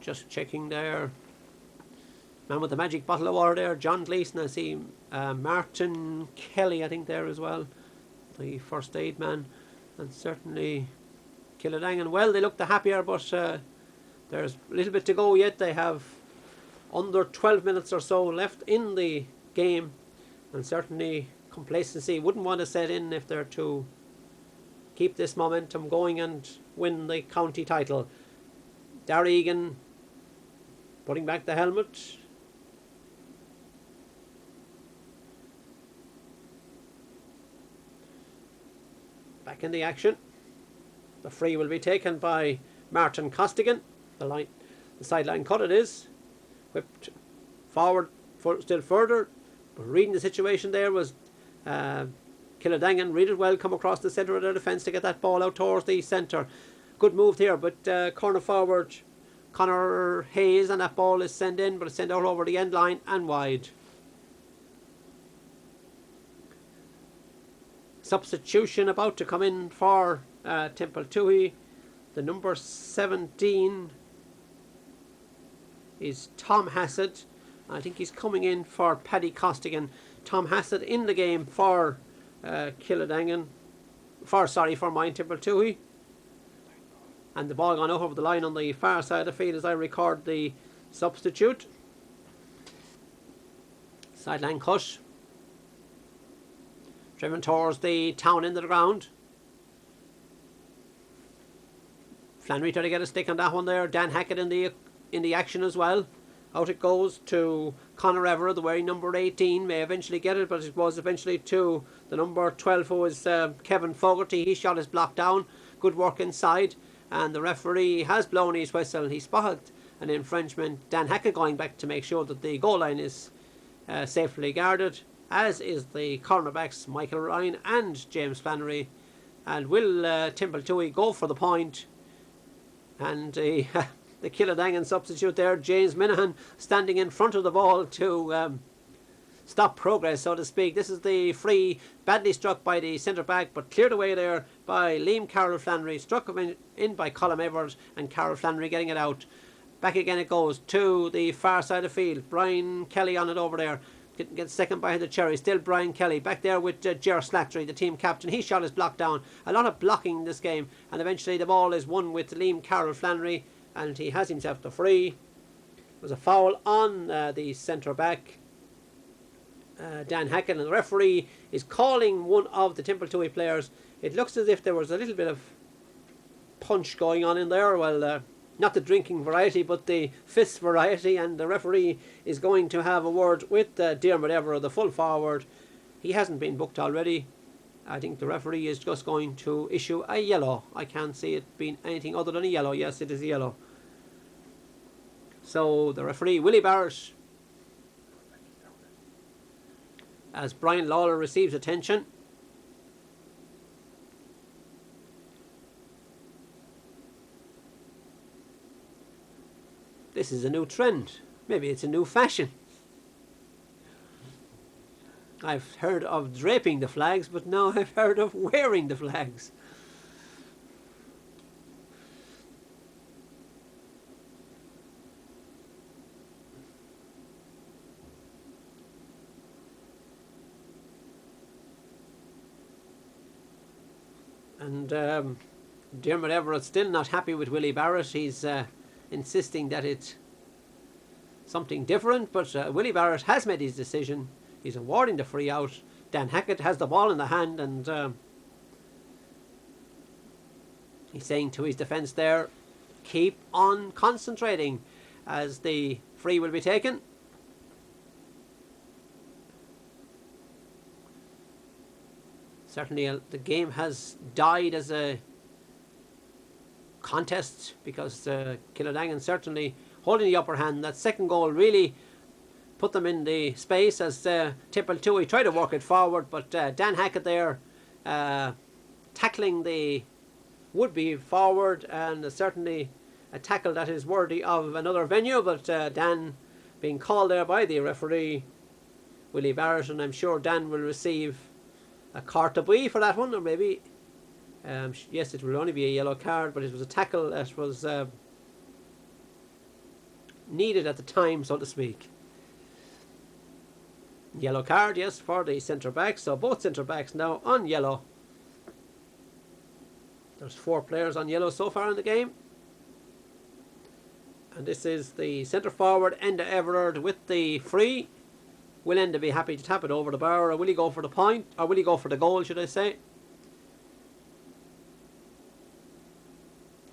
just checking there. Man with the magic bottle of water there, John Gleeson. I see Martin Kelly, I think, there as well, the first aid man. And certainly Kiladangan, well, they look the happier, but there's a little bit to go yet. They have under 12 minutes or so left in the game, and certainly complacency wouldn't want to set in if they're to keep this momentum going and win the county title. Egan putting back the helmet. Back in the action. The free will be taken by Martin Costigan. The sideline cut it is. Whipped forward still further. But reading the situation there was Kiladangan. Read it well, come across the centre of their defence to get that ball out towards the centre. Good move here, but corner forward Connor Hayes, and that ball is sent in, but it's sent out over the end line and wide. Substitution about to come in for Templetouhy. The number 17 is Tom Hassett. I think he's coming in for Paddy Costigan. Tom Hassett in the game for Kiladangan. For Moyne Templetuohy. And the ball gone over the line on the far side of the field as I record the substitute. Sideline cut. Driven towards the town end of the ground. Flannery tried to get a stick on that one there. Dan Hackett in the action as well. Out it goes to Conor Everard, the wearing number 18. May eventually get it, but it was eventually to the number 12, who is Kevin Fogerty. He shot his block down. Good work inside. And the referee has blown his whistle. He spotted an infringement. Dan Hackett going back to make sure that the goal line is safely guarded, as is the cornerbacks Michael Ryan and James Flannery. And will Templetouhy go for the point? And the Kiladangan substitute there, James Minehan, standing in front of the ball to stop progress, so to speak. This is the free, badly struck by the centre back, but cleared away there by Liam Carroll Flannery. Struck in by Colm Everard, and Carroll Flannery getting it out. Back again it goes to the far side of the field. Brian Kelly on it over there. Gets second by the cherry. Still Brian Kelly back there with Ger Slattery, the team captain. He shot his block down. A lot of blocking in this game, and eventually the ball is won with Liam Carroll Flannery, and he has himself the free. It was a foul on the centre back, Dan Hackett, and the referee is calling one of the Templetouhy players. It looks as if there was a little bit of punch going on in there. Well, not the drinking variety, but the fist variety, and the referee is going to have a word with Diarmuid Everard, the full forward. He hasn't been booked already. I think the referee is just going to issue a yellow. I can't see it being anything other than a yellow. Yes, it is a yellow. So the referee, Willie Barrett, as Brian Lawlor receives attention. This is a new trend. Maybe it's a new fashion. I've heard of draping the flags, but now I've heard of wearing the flags. And Diarmuid Everard still not happy with Willie Barrett. He's insisting that it's something different, but Willie Barrett has made his decision. He's awarding the free out. Dan Hackett has the ball in the hand, and he's saying to his defence there, keep on concentrating, as the free will be taken. Certainly the game has died as a contest, because Kiladangan certainly holding the upper hand. That second goal really put them in the space as Templetouhy tried to work it forward, but Dan Hackett there tackling the would-be forward, and certainly a tackle that is worthy of another venue, but Dan being called there by the referee, Willie Barrett, and I'm sure Dan will receive a carte de buis for that one, or maybe Yes, it will only be a yellow card, but it was a tackle that was needed at the time, so to speak. Yellow card, yes, for the centre back. So both centre backs now on yellow. There's 4 players on yellow so far in the game. And this is the centre forward, Enda Everard, with the free. Will Enda be happy to tap it over the bar, or will he go for the point, or will he go for the goal, should I say?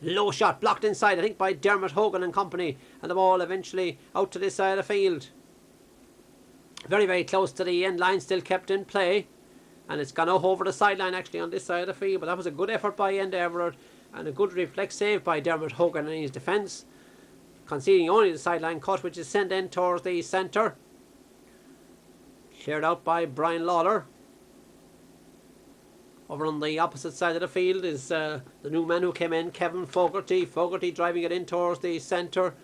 Low shot, blocked inside, I think, by Dermot, Hogan and company. And the ball eventually out to this side of the field. Very, very close to the end line, still kept in play. And it's gone over the sideline actually on this side of the field. But that was a good effort by Enda Everard and a good reflex save by Dermot Hogan in his defence. Conceding only the sideline cut, which is sent in towards the centre. Cleared out by Brian Lawlor. Over on the opposite side of the field is the new man who came in, Kevin Fogerty. Fogerty driving it in towards the centre.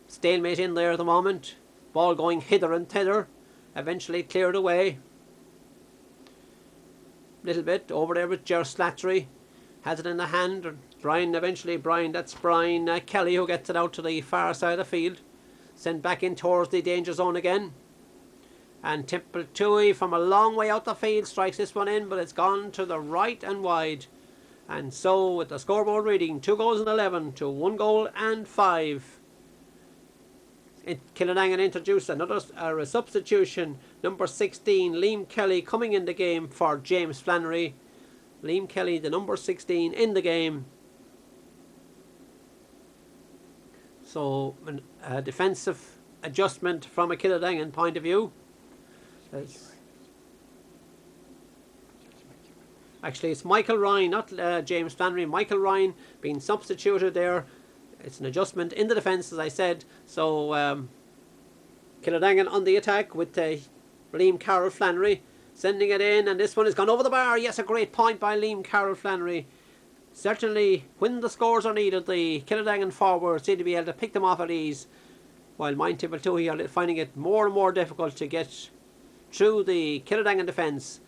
Stalemate in there at the moment. Ball going hither and thither. Eventually cleared away. Little bit over there with Slattery. Has it in the hand. That's Brian Kelly who gets it out to the far side of the field. Sent back in towards the danger zone again. And Templetouhy from a long way out the field strikes this one in, but it's gone to the right and wide. And so with the scoreboard reading, 2 goals and 11 to 1 goal and 5. Kiladangan introduced another substitution. Number 16, Liam Kelly, coming in the game for James Flannery. Liam Kelly, the number 16 in the game. So a defensive adjustment from a Kiladangan point of view. Actually, it's Michael Ryan, not James Flannery. Michael Ryan being substituted there. It's an adjustment in the defence, as I said. So Kiladangan on the attack with Liam Carroll Flannery sending it in, and this one has gone over the bar. Yes, a great point by Liam Carroll Flannery. Certainly, when the scores are needed, the Kiladangan forwards seem to be able to pick them off at ease, while Moyne Templetuohy are finding it more and more difficult to get through the Kiladangan defence.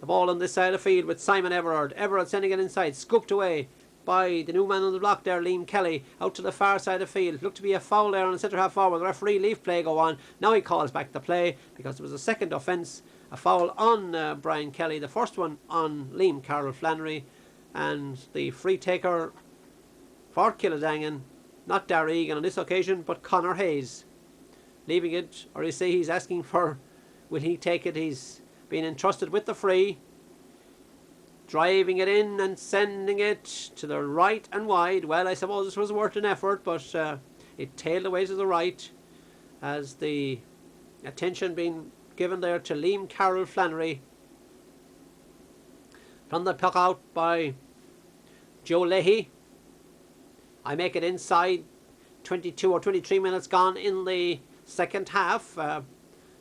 The ball on this side of the field with Simon Everard. Everard sending it inside, scooped away by the new man on the block there, Liam Kelly, out to the far side of the field. Looked to be a foul there on the centre half forward. The referee leave play go on. Now he calls back the play because it was a second offence. A foul on Brian Kelly, the first one on Liam Carroll Flannery, and the free taker for Kiladangan, not Darragh Egan on this occasion, but Conor Hayes. Leaving it, or you see he's asking for, will he take it? He's been entrusted with the free. Driving it in and sending it to the right and wide. Well, I suppose this was worth an effort, but it tailed away to the right as the attention being given there to Liam Carroll Flannery. From the puck out by Joe Leahy. I make it inside. 22 or 23 minutes gone in the second half.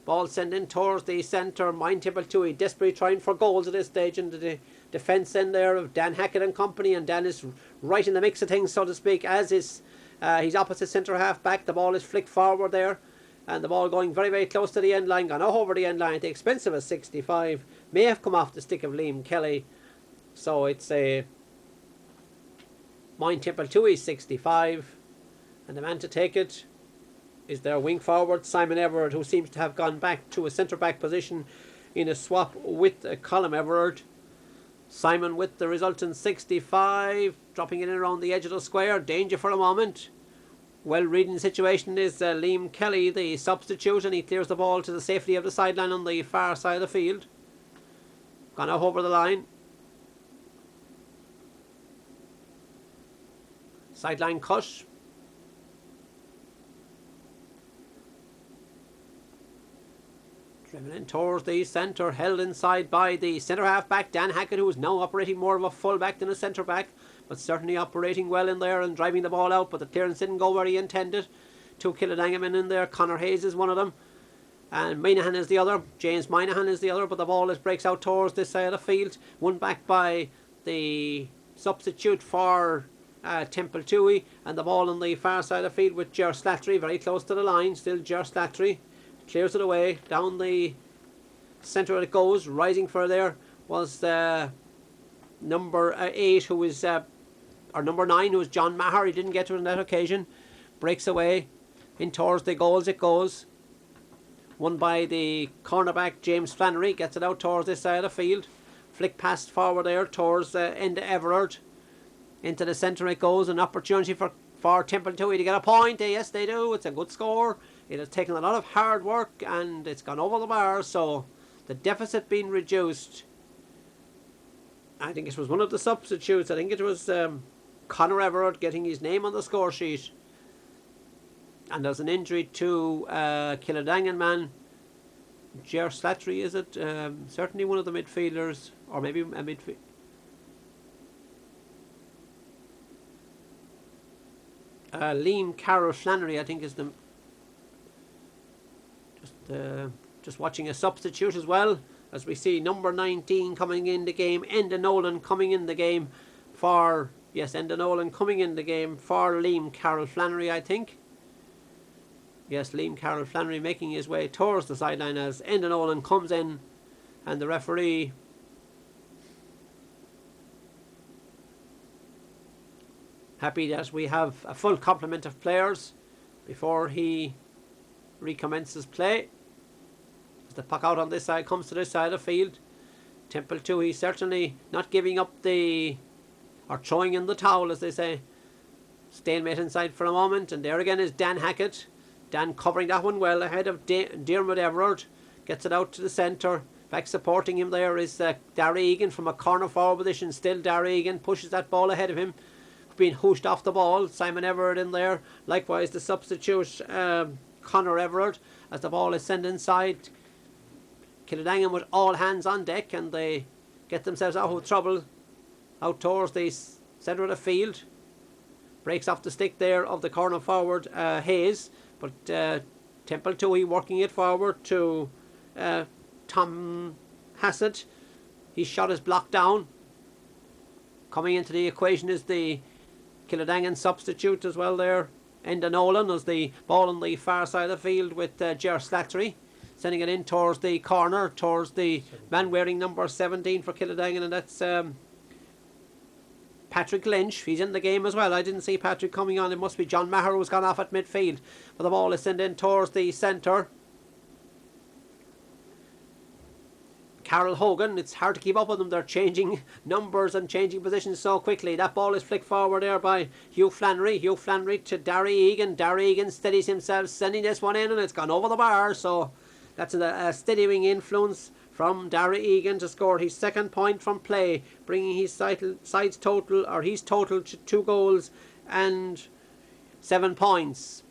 Ball sent in towards the centre. Moyne Templetuohy desperately trying for goals at this stage in the defence end there of Dan Hackett and company, and Dan is right in the mix of things, so to speak, as is his opposite centre half back. The ball is flicked forward there, and the ball going very, very close to the end line, gone over the end line at the expense of a 65. May have come off the stick of Liam Kelly, so it's a Moyne Templetuohy 65, and the man to take it is their wing forward Simon Everard, who seems to have gone back to a centre back position in a swap with Colm Everard. Simon with the resultant 65, dropping it in around the edge of the square. Danger for a moment. Well reading the situation is Liam Kelly, the substitute, and he clears the ball to the safety of the sideline on the far side of the field. Gone out over the line. Sideline cut. Driven in towards the centre, held inside by the centre half back Dan Hackett, who is now operating more of a full back than a centre back, but certainly operating well in there and driving the ball out, but the clearance didn't go where he intended. 2 Kiladangan men in there. Conor Hayes is one of them, and Minehan is the other. James Minehan is the other, but the ball breaks out towards this side of the field. Won back by the substitute for Templetouhy, and the ball on the far side of the field with Slattery, very close to the line. Still Slattery. Clears it away, down the centre it goes. Rising for there was number 8, who is or number 9, who is John Maher. He didn't get to it on that occasion. Breaks away in towards the goals it goes. Won by the cornerback James Flannery. Gets it out towards this side of the field. Flick past forward there towards end of Everard. Into the centre it goes. An opportunity for Templetouhy to get a point. Yes, they do. It's a good score. It has taken a lot of hard work and it's gone over the bar. So the deficit being reduced. I think it was one of the substitutes. I think it was Conor Everard getting his name on the score sheet. And there's an injury to Kiladangan man. Slattery, is it? Certainly one of the midfielders. Or maybe a midfield. Liam Carroll Flannery, I think, is the just watching a substitute as well, as we see number 19 coming in the game, Nolan coming in the game for Nolan coming in the game for Liam Carroll Flannery, I think. Yes, Liam Carroll Flannery making his way towards the sideline as Nolan comes in, and the referee happy that we have a full complement of players before he recommences play. As the puck out on this side comes to this side of the field. Templetouhy certainly not giving up or throwing in the towel, as they say. Stalemate inside for a moment, and there again is Dan Hackett. Dan covering that one well ahead of Dermot Everard. Gets it out to the centre. Back supporting him there is Darry Egan from a corner forward position. Still Darry Egan pushes that ball ahead of him. Being hooshed off the ball. Simon Everard in there. Likewise the substitute Conor Everard, as the ball is sent inside. Kildangan with all hands on deck, and they get themselves out of trouble out towards the centre of the field. Breaks off the stick there of the corner forward Hayes, but Templetouhy working it forward to Tom Hassett. His shot is blocked down. Coming into the equation is the Kiladangan substitute as well there. Nolan as the ball on the far side of the field with Slattery. Sending it in towards the corner, towards the man wearing number 17 for Kiladangan, and that's Patrick Lynch. He's in the game as well. I didn't see Patrick coming on. It must be John Maher who's gone off at midfield. But the ball is sent in towards the centre. Carol Hogan, it's hard to keep up with them. They're changing numbers and changing positions so quickly. That ball is flicked forward there by Hugh Flannery. Hugh Flannery to Darry Egan. Darry Egan steadies himself, sending this one in, and it's gone over the bar. So that's a steadying influence from Darry Egan to score his second point from play, bringing his side's total, or his total, to 2 goals and 7 points.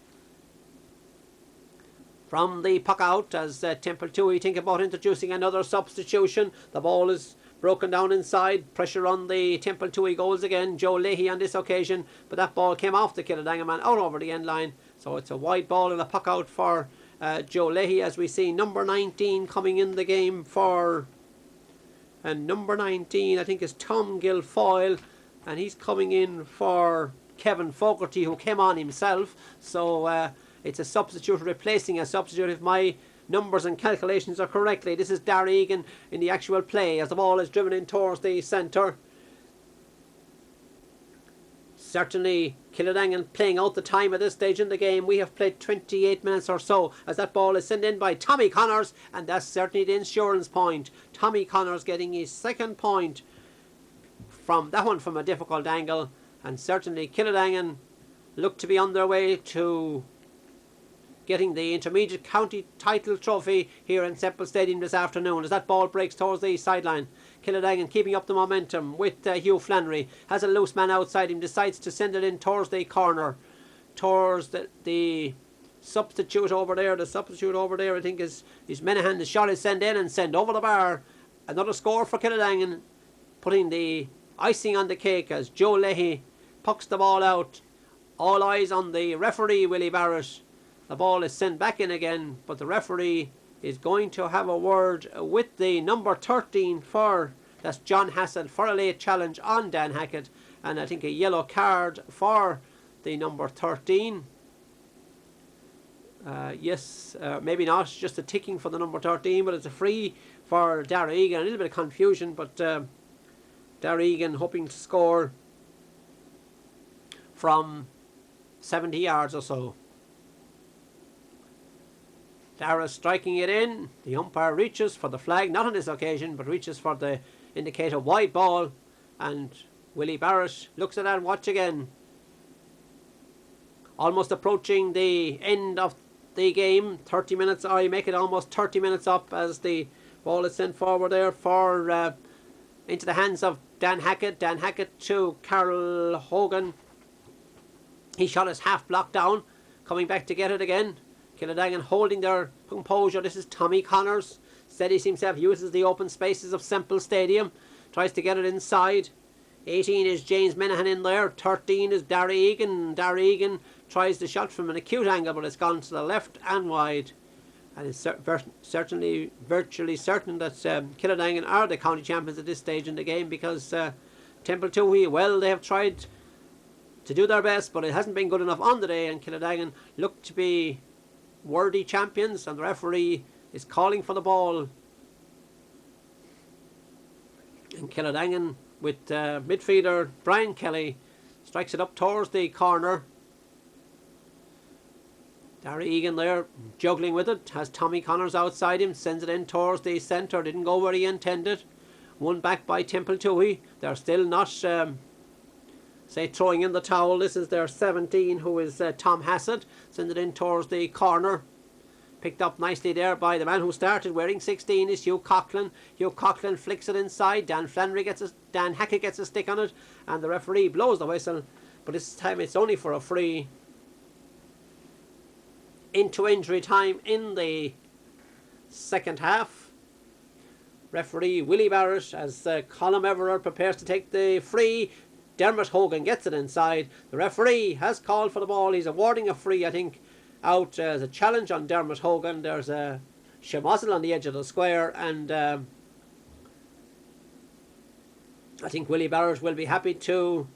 From the puck out, as Templetouhy think about introducing another substitution. The ball is broken down inside. Pressure on the Templetouhy goals again. Joe Leahy on this occasion. But that ball came off the Kiladangan man out over the end line. So it's a wide ball and a puck out for Joe Leahy, as we see number 19 coming in the game for... And number 19, I think, is Tom Guilfoyle. And he's coming in for Kevin Fogerty, who came on himself. So... it's a substitute replacing a substitute, if my numbers and calculations are correctly. This is Darry Egan in the actual play as the ball is driven in towards the centre. Certainly Kiladangan playing out the time at this stage in the game. We have played 28 minutes or so as that ball is sent in by Tommy Connors, and that's certainly the insurance point. Tommy Connors getting his second point from that one from a difficult angle, and certainly Kiladangan look to be on their way to getting the intermediate county title trophy here in Semple Stadium this afternoon, as that ball breaks towards the sideline. Kiladangan keeping up the momentum with Hugh Flannery. Has a loose man outside him, decides to send it in towards the corner, towards the substitute over there. The substitute over there, I think, is Minehan. The shot is sent in and sent over the bar. Another score for Kiladangan, putting the icing on the cake as Joe Leahy pucks the ball out. All eyes on the referee, Willie Barrett. The ball is sent back in again, but the referee is going to have a word with the number 13 that's John Hassett, for a late challenge on Dan Hackett, and I think a yellow card for the number 13. Maybe not, just a ticking for the number 13, but it's a free for Darry Egan. A little bit of confusion, but Egan hoping to score from 70 yards or so. Dara striking it in. The umpire reaches for the flag, not on this occasion, but reaches for the indicator wide ball. And Willie Barrett looks at that and watch again. Almost approaching the end of the game. 30 minutes, or you make it almost 30 minutes up as the ball is sent forward there for into the hands of Dan Hackett. Dan Hackett to Carl Hogan. He shot his half block down, coming back to get it again. Kiladangan holding their composure. This is Tommy Connors. Steadies himself, uses the open spaces of Semple Stadium. Tries to get it inside. 18 is James Minehan in there. 13 is Darry Egan. Darry Egan tries the shot from an acute angle, but it's gone to the left and wide. And it's virtually certain that Kiladangan are the county champions at this stage in the game, because Templetouhy, well, they have tried to do their best, but it hasn't been good enough on the day, and Kiladangan look to be worthy champions, and the referee is calling for the ball. And Kiladangan with midfielder Brian Kelly strikes it up towards the corner. Darry Egan there juggling with it, has Tommy Connors outside him, sends it in towards the centre, didn't go where he intended. One back by Templetouhy. They're still not throwing in the towel. This is their 17, who is Tom Hassett. Sends it in towards the corner. Picked up nicely there by the man who started wearing 16 is Hugh Coughlin. Hugh Coughlin flicks it inside. Dan Hackett gets a stick on it, and the referee blows the whistle. But this time it's only for a free. Into injury time in the second half. Referee Willie Barrett, as Colm Everard prepares to take the free. Dermot Hogan gets it inside. The referee has called for the ball. He's awarding a free, I think, out as a challenge on Dermot Hogan. There's a shemozzle on the edge of the square, and I think Willie Barrett will be happy to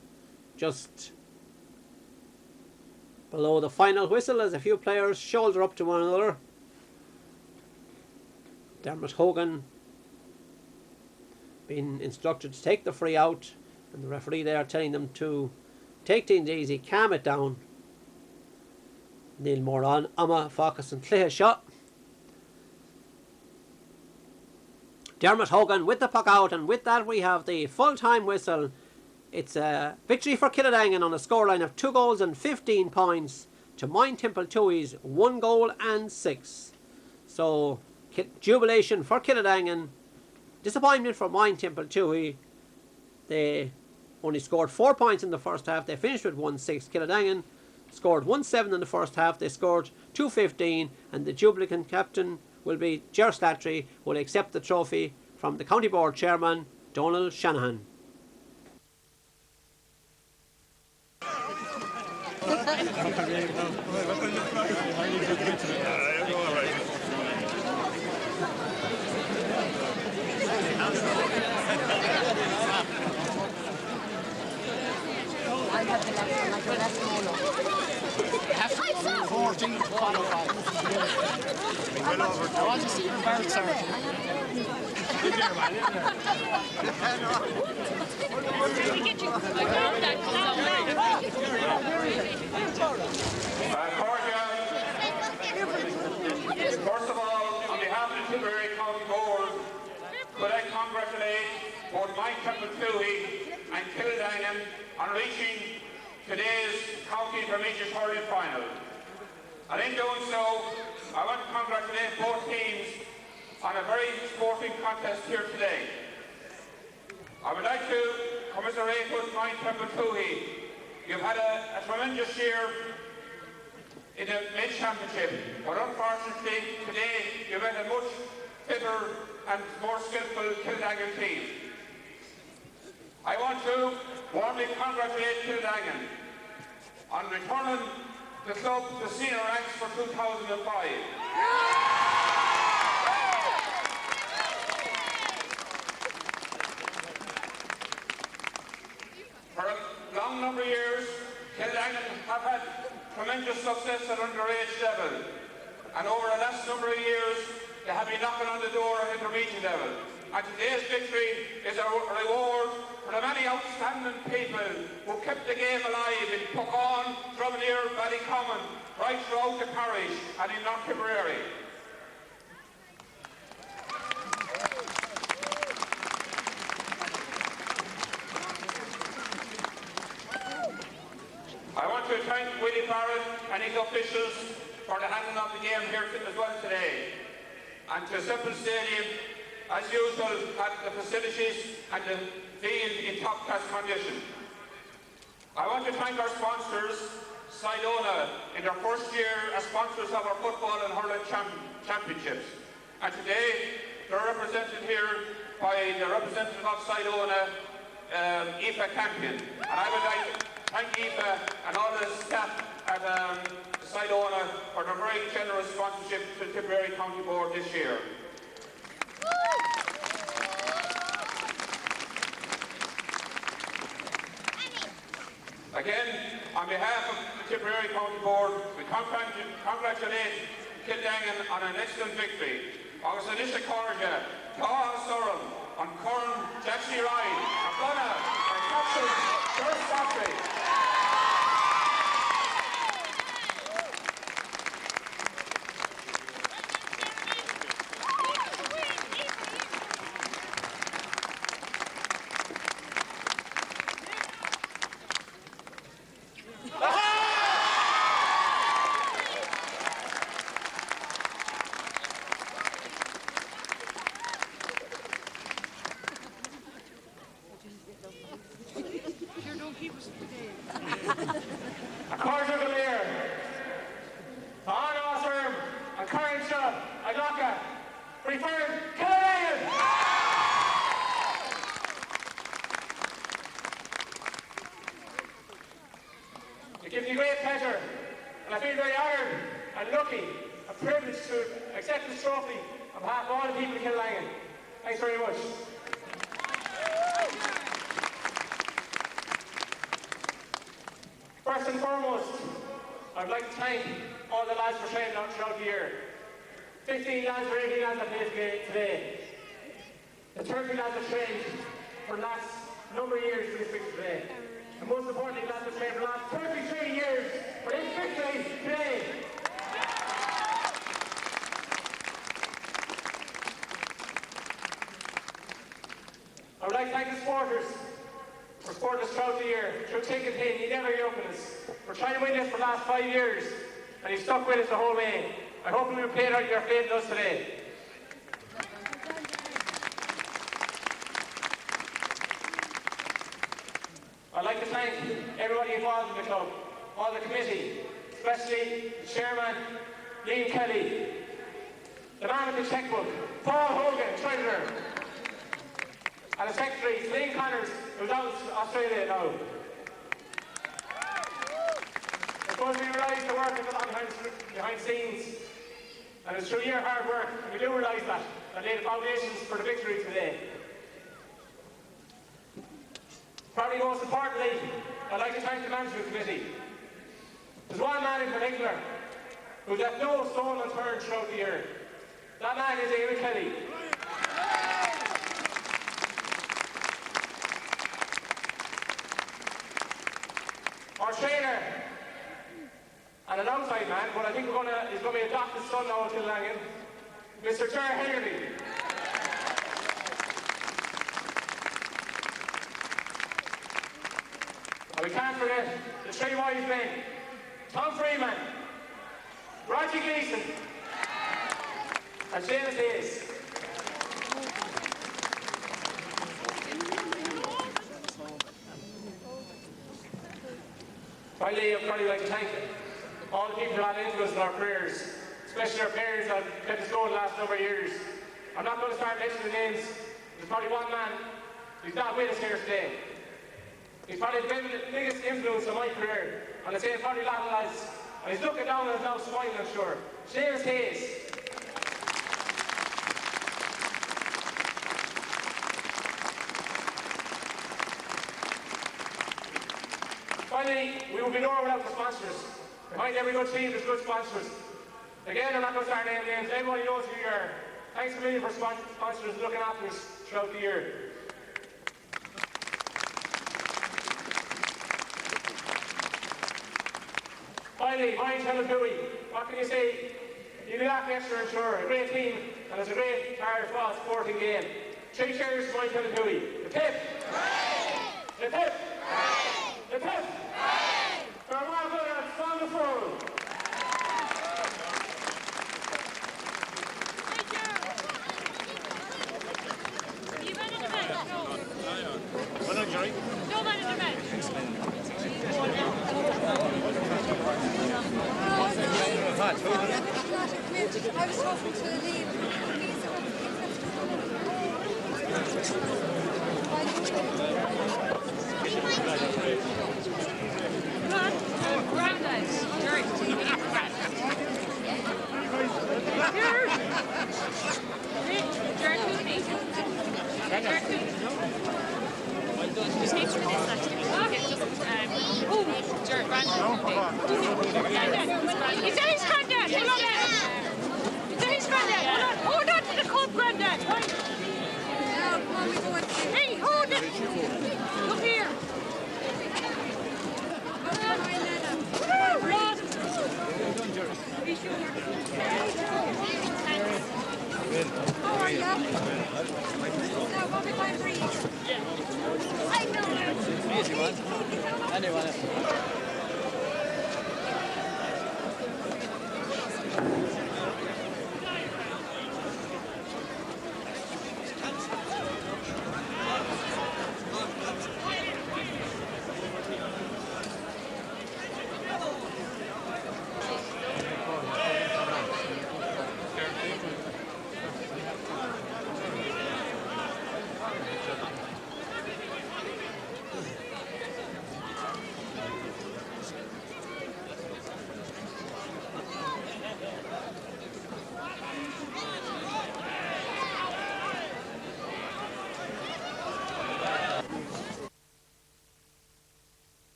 just below the final whistle as a few players shoulder up to one another. Dermot Hogan being instructed to take the free out, and the referee there telling them to take things easy, calm it down. Neil Moran, Amma, Focus and Leahy shot. Dermot Hogan with the puck out, and with that we have the full-time whistle. It's a victory for Kiladangan on a scoreline of 2 goals and 15 points to Moyne Templetuohy's 1 goal and 6. So, jubilation for Kiladangan. Disappointment for Moyne Templetuohy. They only scored 4 points in the first half. They finished with 1-6. Kiladangan scored 1-7 in the first half. They scored 2-15, and the jubilant captain will be Ger Slattery, who will accept the trophy from the County Board Chairman, Donald Shanahan. First of all, on behalf of the Tipperary County Board, could I congratulate both Moyne Templetuohy and Kildangan on reaching today's County Intermediate Hurling final. And in doing so, I want to congratulate both teams on a very sporting contest here today. I would like to commiserate with Moyne Templetuohy. You've had a tremendous year in the mid-championship, but unfortunately today you met a much fitter and more skillful Kildangan team. I want to warmly congratulate Kildangan on returning the club to senior ranks for 2005. For a long number of years, Kildangan have had tremendous success at underage level, and over the last number of years they have been knocking on the door at intermediate level, and today's victory is a reward for the many outstanding people who kept the game alive in Puckane, Drumnear, Ballycommon, right throughout the parish and in North Tipperary. I want to thank Willie Barrett and his officials for the handling of the game here as well today. And to Semple Stadium, as usual, had the facilities and the field in top-class condition. I want to thank our sponsors, Sidona, in their first year as sponsors of our football and hurling championships. And today, they're represented here by the representative of Sidona, Aoife Campion. And I would like to thank Aoife and all the staff at Sidona for their very generous sponsorship to the Tipperary County Board this year. Again, on behalf of the Tipperary County Board, we congratulate Kildangan on an excellent victory. Agus Anisha Corja, Taha Sorum, on Corn, Jackson Ryan, Abdonna, and Captain, George Slattery. It gives me great pleasure, and I feel very honoured and lucky and privileged to accept this trophy on behalf of all the people of Kildangan. Thanks very much. First and foremost, I'd like to thank all the lads for training out throughout the year. 15 lads or 18 lads that played today. The 30 lads have trained for the last number of years for this victory today. And most importantly, lads have trained for the last 33 years for this victory today. I would like to thank the supporters for supporting us throughout the year, through thick and thin. You never give up on us. We're trying to win this for the last 5 years, and you stuck with us the whole way. I hope we will play it out your playing with us today. I'd like to thank everybody involved in the club, all the committee, especially the chairman, Liam Kelly, the man with the checkbook, Paul Hogan, treasurer, and the secretary, Lynn Connors, who's out in Australia now. I suppose we realise the work is on behind scenes, and it's through your hard work, and we do realise that laid the foundations for the victory today. Probably most importantly, I'd like to thank the management committee. There's one man in particular who's left no stone unturned throughout the year. That man is Egan Kelly. Our trainer, and an outside man, but I think he's going to be adopted son now in Kildangan, Mr. Henry. And we can't forget the three wise men, Tom Freeman, Roger Gleeson, and Seamus Hayes. Finally, I'd probably like to thank all the people who had into us in our careers, especially our parents that kept us going the last number of years. I'm not going to start mentioning names. There's probably one man who's not with us here today. He's probably the biggest influence on my career, and I say it's probably a lot of lads. And he's looking down at us now smiling, I'm sure. Seamus Hayes. Finally, we will be nowhere without the sponsors. Behind every good team, there's good sponsors. Again, I'm not going to start naming names. Everybody knows who you are. Thanks Thanks a million for sponsors looking after us throughout the year. Finally, Moyne Templetuohy. What can you say? You did that extra insurer, a great team, and it's a great hard fought sporting game. 3 cheers to Moyne Templetuohy. The tip! The tip! The tip! Farewell, good, from the forum. You man in the bench? No. Well done, Jerry. No man in the bench. I was talking to the lead. Granddad. Jerry. Just take 2 minutes left. Okay, just, Jared, Granddad. Is that his granddad? Hold on there. Is that his granddad? Hold on to the cup, granddad. Hey, hold it. Look here. How are you? Now, what are we going to read? Easy one. Anyone.